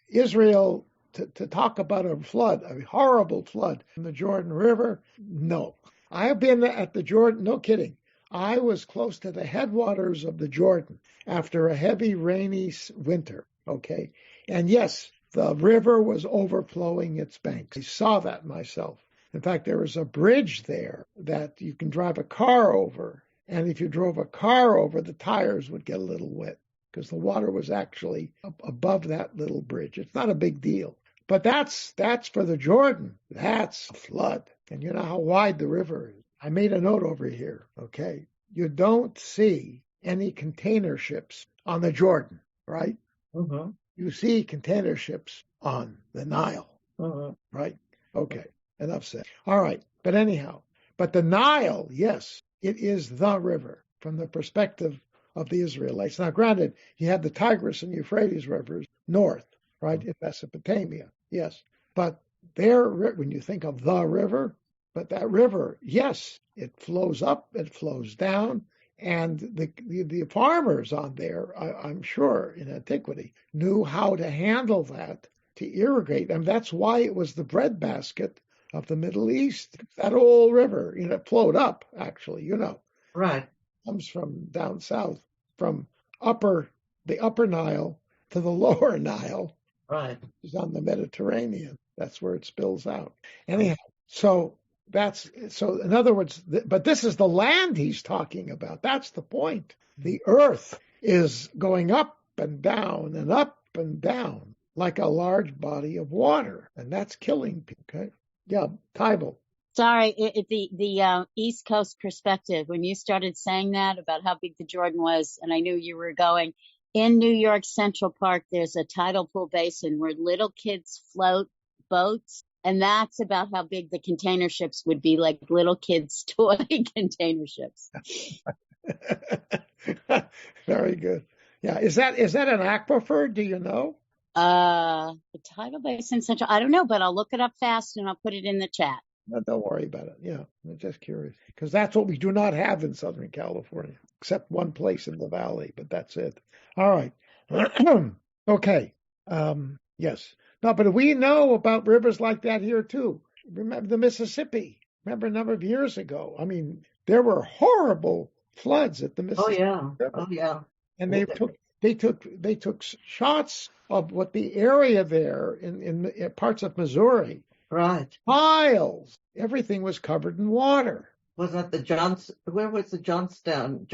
Israel. To talk about a flood, a horrible flood in the Jordan River, no. I have been at the Jordan, no kidding. I was close to the headwaters of the Jordan after a heavy rainy winter, okay? And yes, the river was overflowing its banks. I saw that myself. In fact, there was a bridge there that you can drive a car over. And if you drove a car over, the tires would get a little wet because the water was actually above that little bridge. It's not a big deal. But that's for the Jordan. That's a flood. And you know how wide the river is. I made a note over here, okay? You don't see any container ships on the Jordan, right? Mm-hmm. You see container ships on the Nile, Mm-hmm. right? Okay, enough said. All right, but anyhow, but the Nile, yes, it is the river from the perspective of the Israelites. Now, granted, you have the Tigris and Euphrates rivers north, right, in Mesopotamia, yes. But there, when you think of the river, but that river, yes, it flows up, it flows down, and the farmers on there, I'm sure, in antiquity, knew how to handle that, to irrigate. And that's why it was the breadbasket of the Middle East. That old river, it flowed up, actually, Right. comes from down south, from the upper Nile to the lower Nile. Right. Is on the Mediterranean. That's where it spills out. Anyhow, so in other words, but this is the land he's talking about. That's the point. The earth is going up and down like a large body of water, and that's killing people. Okay? Yeah, Tybal. Sorry, the East Coast perspective, when you started saying that about how big the Jordan was, and I knew you were going, in New York Central Park, there's a tidal pool basin where little kids float boats, and that's about how big the container ships would be, like little kids' toy container ships. Very good. Yeah, is that an aquifer? Do you know? The tidal basin central, I don't know, but I'll look it up fast and I'll put it in the chat. No, don't worry about it. Yeah, I'm just curious because that's what we do not have in Southern California, except one place in the valley, but that's it. All right. Okay. Yes. No, but we know about rivers like that here too. Remember the Mississippi? Remember a number of years ago? I mean, there were horrible floods at the Mississippi River. Oh yeah. And they took shots of what the area there in parts of Missouri. Right. Miles. Everything was covered in water. Was that where was the Jonestown?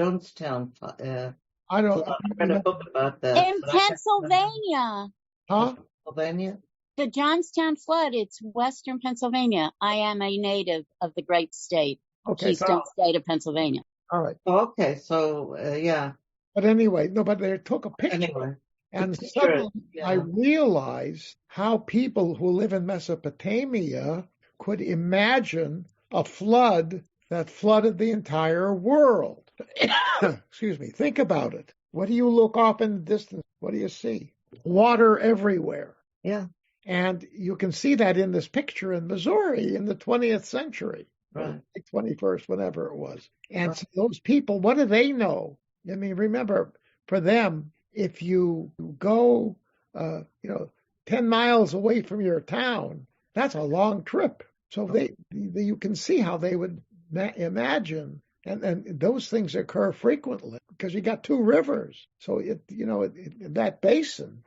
I don't I read a book about that. In Pennsylvania. Huh? Pennsylvania? The Johnstown flood, it's Western Pennsylvania. I am a native of the great state, Keystone State of Pennsylvania. All right. Okay, so, yeah. But anyway, but they took a picture. Anyway. And suddenly I realized how people who live in Mesopotamia could imagine a flood that flooded the entire world. Excuse me. Think about it. What do you look off in the distance? What do you see? Water everywhere. Yeah. And you can see that in this picture in Missouri in the 20th century, Right. 21st, whatever it was. And so those people, what do they know? I mean, remember, for them, if you go, 10 miles away from your town, that's a long trip. So you can see how they would imagine, and those things occur frequently because you got two rivers. So that basin,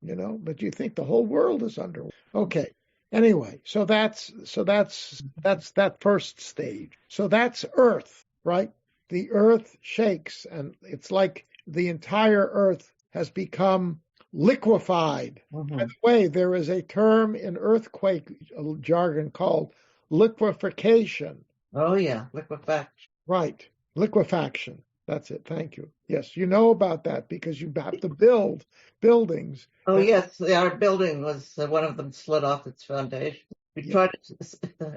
but you think the whole world is under. Okay. Anyway, so that's that first stage. So that's Earth, right? The Earth shakes, and it's like the entire Earth has become liquefied. Mm-hmm. By the way, there is a term in earthquake jargon called liquefaction. Oh, yeah, liquefaction. Right, liquefaction. That's it. Thank you. Yes, you know about that because you have to build buildings. Oh, yes, our building was one of them slid off its foundation. We tried to,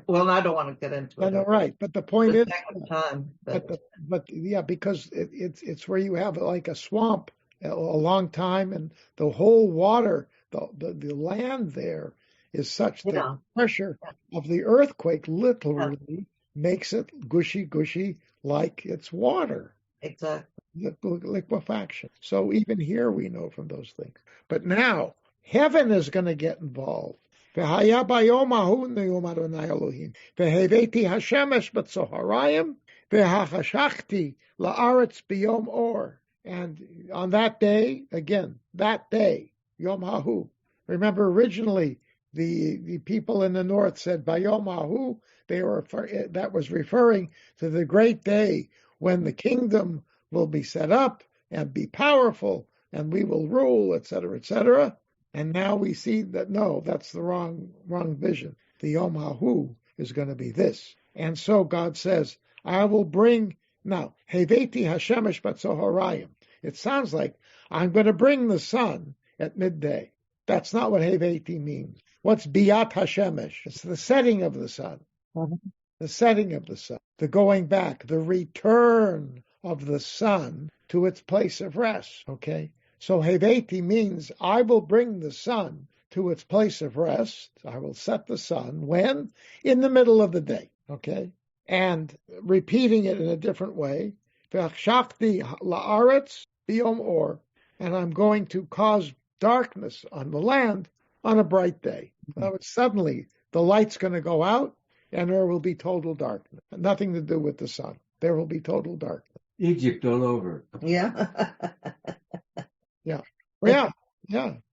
well, I don't want to get into it. I know, right. But the point is, time, because it's where you have like a swamp a long time, and the whole water, the land there is such that the pressure of the earthquake literally makes it gushy like it's water. Exactly. Liquefaction. So even here we know from those things. But now heaven is going to get involved. והיה ביום ההוא נאום אדוני אלוהים, והבאתי השמש בצהריים, והחשכתי לארץ ביום אור. And on that day, again, Yom Hahu. Remember, originally the people in the north said Bayom Hahu. That was referring to the great day when the kingdom will be set up and be powerful, and we will rule, etc., etc. And now we see that no, that's the wrong vision. The Yom Hahu is going to be this, and so God says, "I will bring now Heveti Hashemesh Batzoharayim." It sounds like I'm going to bring the sun at midday. That's not what Heveti means. What's Biat Hashemesh? It's the setting of the sun. Mm-hmm. The setting of the sun, the going back, the return of the sun to its place of rest. Okay? So Heveti means I will bring the sun to its place of rest. I will set the sun when? In the middle of the day. Okay? And repeating it in a different way. V'achshachti la'aretz biyom or, and I'm going to cause darkness on the land on a bright day. So suddenly the light's going to go out, and there will be total darkness. Nothing to do with the sun. There will be total darkness. Egypt all over. Yeah.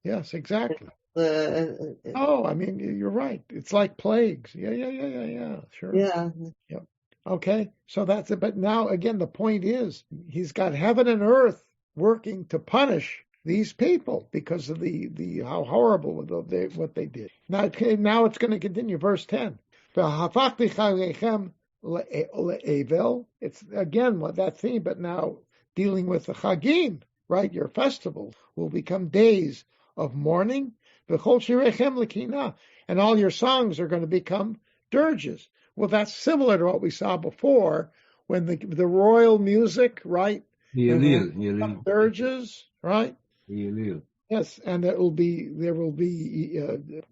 Yes, exactly. I mean, you're right. It's like plagues. Yeah, sure. Yeah. Okay, so that's it. But now, again, the point is, he's got heaven and earth working to punish these people because of the how horrible what they did. Now it's going to continue. Verse 10. It's again what that theme, but now dealing with the Chagim, right? Your festivals will become days of mourning. And all your songs are going to become dirges. Well, that's similar to what we saw before when the royal music, right? Yelil. Dirges, right? Yelil. Yes, and there will be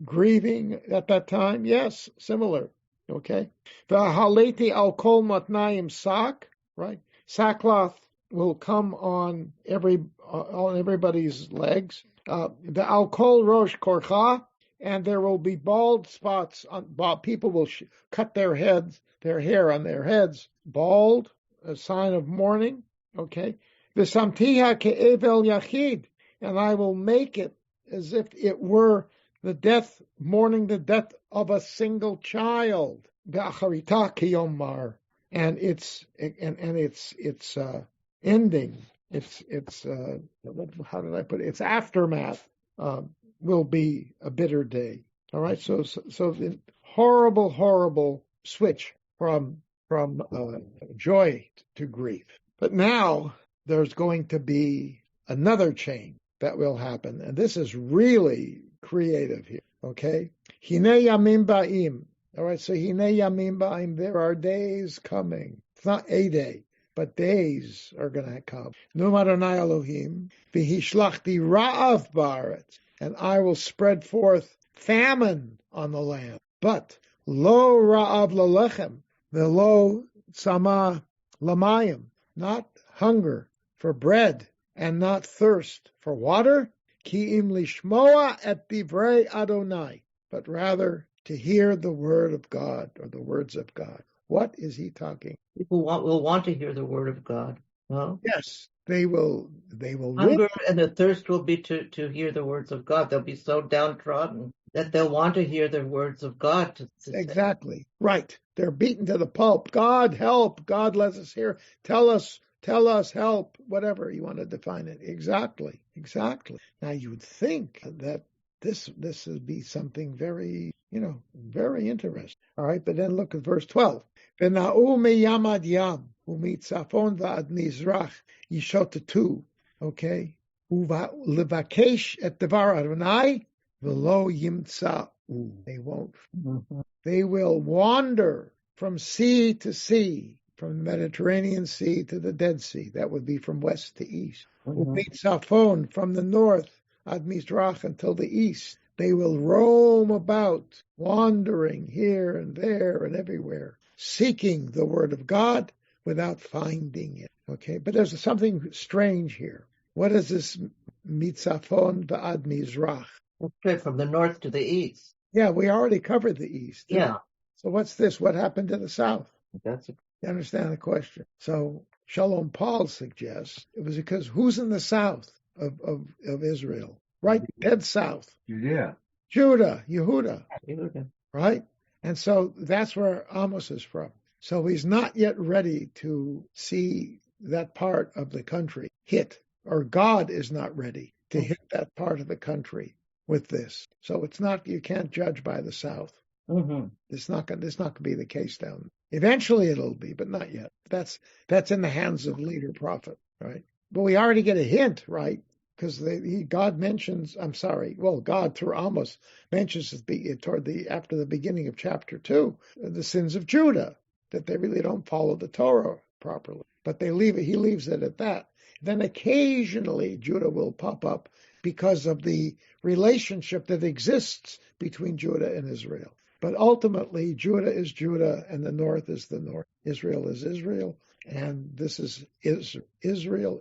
grieving at that time. Yes, similar. Okay. The haleti al kol matnaim sak, right? Sackcloth will come on everybody's legs. The al kol rosh korcha, and there will be bald spots on people will cut their hair on their heads, bald, a sign of mourning. Okay. V'samtiha ke'evel yachid, and I will make it as if it were mourning the death of a single child. Ve'acharita kiyomar, and it's ending. It's how did I put it? Its aftermath will be a bitter day. All right. So the horrible switch from joy to grief. But now there's going to be another change that will happen, and this is really creative here. Okay. Hine yamim ba'im. All right. So hine yamim ba'im. There are days coming. It's not a day, but days are going to come. Num Adonai Elohim v'hishlachti ra'av ba'aretz, and I will spread forth famine on the land. But lo ra'av lalechem, velo tzama lamayim, not hunger for bread and not thirst for water, ki im lishmoa et divrei Adonai, but rather to hear the word of God, or the words of God. What is he talking? People will want to hear the word of God. No? Yes, they will Hunger and the thirst will be to hear the words of God. They'll be so downtrodden that they'll want to hear the words of God. Exactly. Right. They're beaten to the pulp. God, help. God, let us hear. Tell us, help, whatever you want to define it. Exactly. Now, you would think that this would be something very, very interesting. All right, but then look at verse 12. V'na'u meyamad yam u'mitzafon va'ad mizrach yishotatu. Okay? U'levakesh et devar Adonai v'lo yimtza'u. They won't. Mm-hmm. They will wander from sea to sea, from the Mediterranean Sea to the Dead Sea. That would be from west to east. U'mitzafon, from the north, ad mizrach, until the east. They will roam about, wandering here and there and everywhere, seeking the word of God without finding it. Okay, but there's something strange here. What is this mitzafon va'ad mizrach? Okay, from the north to the east. Yeah, we already covered the east. Yeah. So what's this? What happened to the south? You understand the question? So Shalom Paul suggests it was because who's in the south of Israel? Right, dead south. Judea. Judah, Yehuda. Yehuda. Right? And so that's where Amos is from. So he's not yet ready to see that part of the country hit, or God is not ready to hit that part of the country with this. So it's not, you can't judge by the south. Mm-hmm. It's not going to be the case down. Eventually it'll be, but not yet. That's in the hands of leader prophet, right? But we already get a hint, right? Because God through Amos mentions after the beginning of chapter 2, the sins of Judah, that they really don't follow the Torah properly. But he leaves it at that. Then occasionally Judah will pop up because of the relationship that exists between Judah and Israel. But ultimately, Judah is Judah, and the north is the north. Israel is Israel, and this is Israel.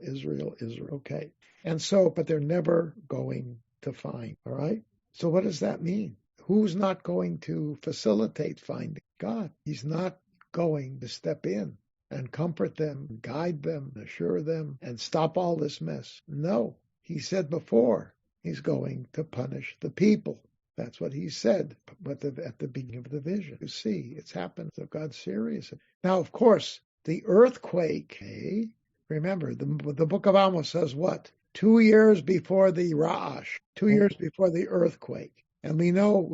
Okay. And so, but they're never going to find, all right? So what does that mean? Who's not going to facilitate finding? God. He's not going to step in and comfort them, guide them, assure them, and stop all this mess. No. He said before, he's going to punish the people. That's what he said at the beginning of the vision. You see, it's happened. So God's serious. Now, of course, the earthquake, remember, the book of Amos says what? 2 years before the Ra'ash, 2 years before the earthquake. And we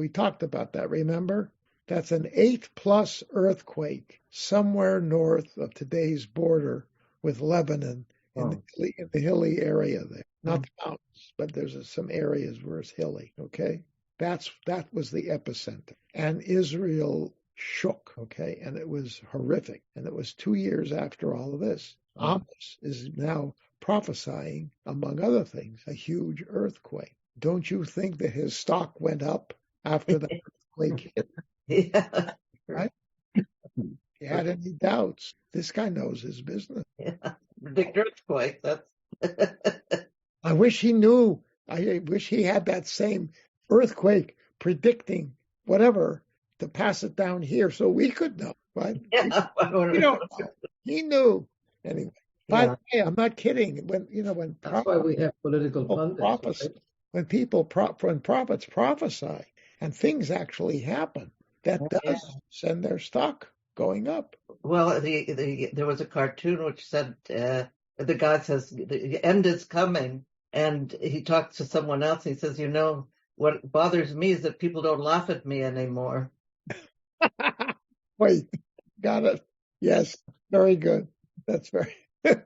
talked about that, remember? That's an 8+ earthquake somewhere north of today's border with Lebanon in the hilly area there. Not the mountains, but there's some areas where it's hilly, okay? That was the epicenter. And Israel shook, okay? And it was horrific. And it was 2 years after all of this. Amos is now prophesying, among other things, a huge earthquake. Don't you think that his stock went up after the earthquake hit? Yeah. Right? If you had any doubts, this guy knows his business. Yeah. Predict earthquake. I wish he knew. I wish he had that same earthquake predicting whatever to pass it down here so we could know, right? Yeah. He knew. Anyway, by the way, I'm not kidding. That's why we have political pundits. Right? When prophets prophesy and things actually happen, that does send their stock going up. Well, there was a cartoon which said the guy says the end is coming, and he talks to someone else. He says, what bothers me is that people don't laugh at me anymore. Wait, got it. Yes, very good. That's very. I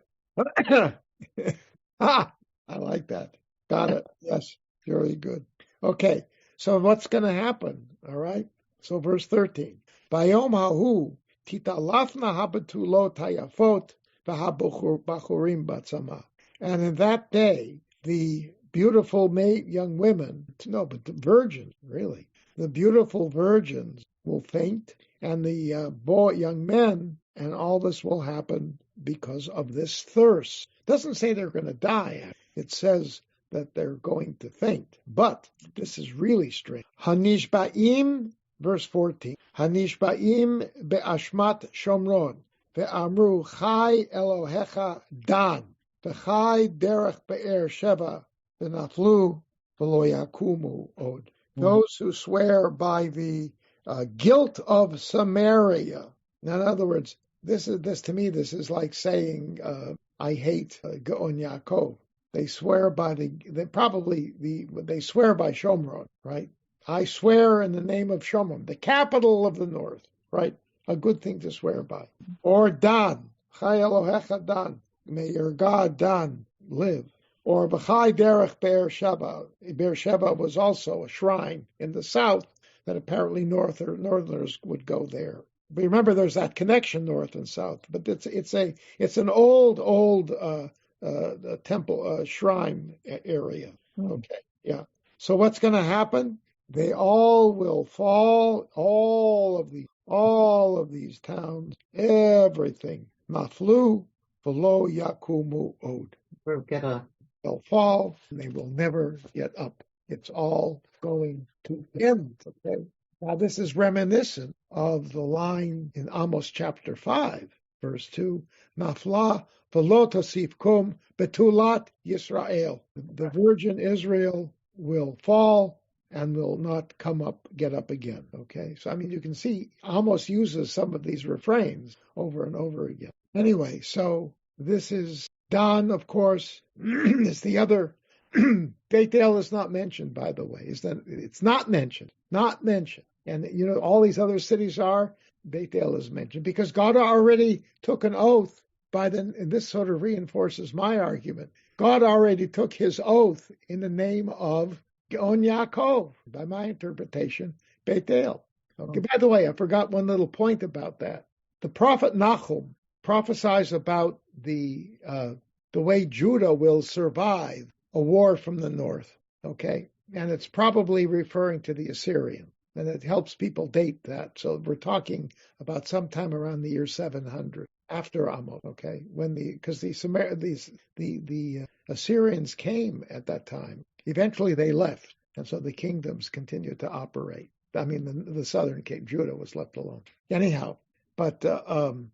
like that. Got it. Yes, very good. Okay, so what's going to happen? All right. So verse 13. Bayom hahu titalafna habatulot hayafot v'habachurim batzama. And in that day, the beautiful young women, but the virgins, really, the beautiful virgins will faint, and the young men, and all this will happen because of this thirst. It doesn't say they're going to die. It says that they're going to faint. But this is really strange. Hanishba'im, verse 14. Hanishba'im be'ashmat shomron, ve'amru chai Elohecha dan, ve'chai derech be'er sheva, ve'naflu v'lo yakumu od. Those who swear by the guilt of Samaria. Now, in other words, this to me, this is like saying, I hate Gaon Yaakov. They swear by they swear by Shomron, right? I swear in the name of Shomron, the capital of the north, right? A good thing to swear by. Or Dan, Chai Elohecha Dan, may your God Dan live. Or B'chai Derech Beersheba. Beersheba was also a shrine in the south that apparently northerners would go there. But remember, there's that connection north and south. But it's an old temple shrine area. Okay, yeah. So what's going to happen? They all will fall. All of these towns, everything. Naflu v'lo yakumu od. They'll fall, and they will never get up. It's all going to end. Okay. Now this is reminiscent of the line in Amos Chapter 5, verse 2. Nafla v'lo tosifkum betulat Yisrael. The virgin Israel will fall and will not get up again. Okay. So I mean, you can see Amos uses some of these refrains over and over again. Anyway, so this is Dan, of course, is the other. Beit El is not mentioned, by the way. It's not mentioned. And, all these other cities are. Beit El is mentioned because God already took an oath and this sort of reinforces my argument. God already took his oath in the name of Gaon Yaakov, by my interpretation, Beit El. Okay. By the way, I forgot one little point about that. The prophet Nahum prophesies about the way Judah will survive a war from the north, okay? And it's probably referring to the Assyrian, and it helps people date that. So we're talking about sometime around the year 700 after Amos, okay? Because the Assyrians came at that time. Eventually they left, and so the kingdoms continued to operate. I mean, the southern king, Judah, was left alone. Anyhow, but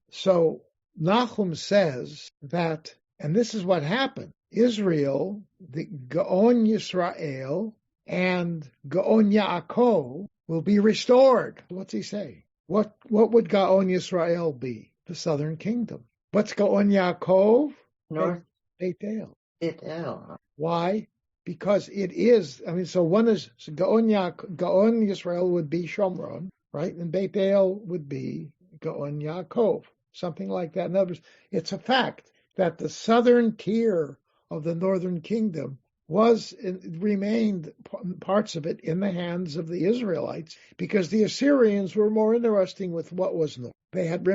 so Nahum says that, and this is what happened. Israel, the Gaon Yisrael and Gaon Yaakov will be restored. What's he say? What would Gaon Yisrael be? The southern kingdom. What's Gaon Yaakov? North. Beit El. Beit El. Why? Because it is, so one is, Gaon Yisrael would be Shomron, right? And Beit El would be Gaon Yaakov. Something like that. In other words, it's a fact that the southern tier of the northern kingdom remained parts of it in the hands of the Israelites because the Assyrians were more interesting with what was north. They had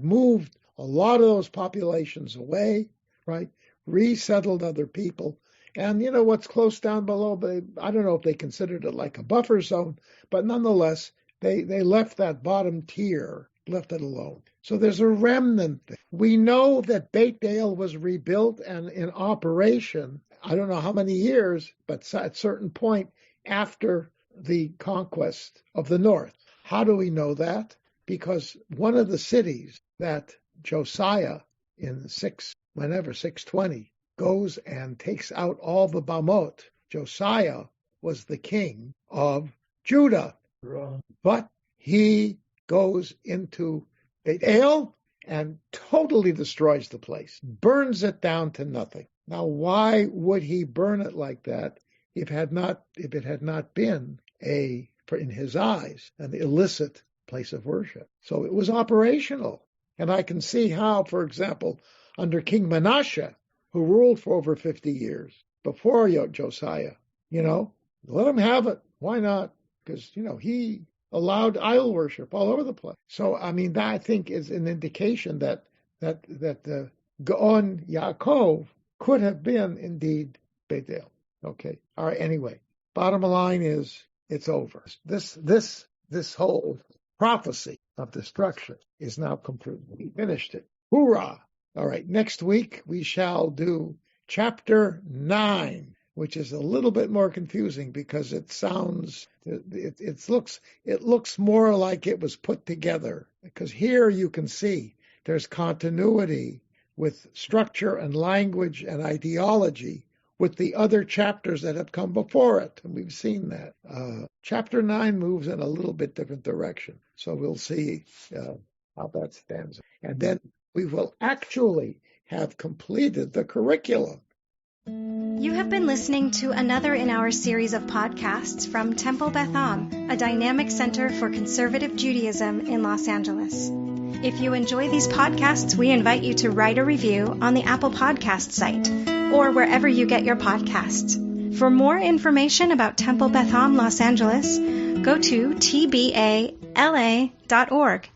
moved a lot of those populations away, right? Resettled other people. And what's close down below, I don't know if they considered it like a buffer zone, but nonetheless, they left that bottom tier, left it alone. So there's a remnant. We know that Beit El was rebuilt and in operation, I don't know how many years, but at a certain point after the conquest of the north. How do we know that? Because one of the cities that Josiah in 620 goes and takes out all the Bamot. Josiah was the king of Judah, but he goes into Beit El and totally destroys the place, burns it down to nothing. Now, why would he burn it like that if it had not been in his eyes, an illicit place of worship? So it was operational. And I can see how, for example, under King Manasseh, who ruled for over 50 years before Josiah, let him have it. Why not? Because, he allowed idol worship all over the place. So, that I think is an indication that the Gaon Yaakov could have been indeed Beit El. Okay. All right. Anyway, bottom line is it's over. This whole prophecy of destruction is now complete. We finished it. Hoorah! All right, next week we shall do chapter 9, which is a little bit more confusing because it looks more like it was put together. Because here you can see there's continuity with structure and language and ideology with the other chapters that have come before it, and we've seen that. Chapter 9 moves in a little bit different direction, so we'll see how that stands. And then we will actually have completed the curriculum. You have been listening to another in our series of podcasts from Temple Beth Am, a dynamic center for conservative Judaism in Los Angeles. If you enjoy these podcasts, we invite you to write a review on the Apple Podcast site or wherever you get your podcasts. For more information about Temple Beth Am Los Angeles, go to tbala.org.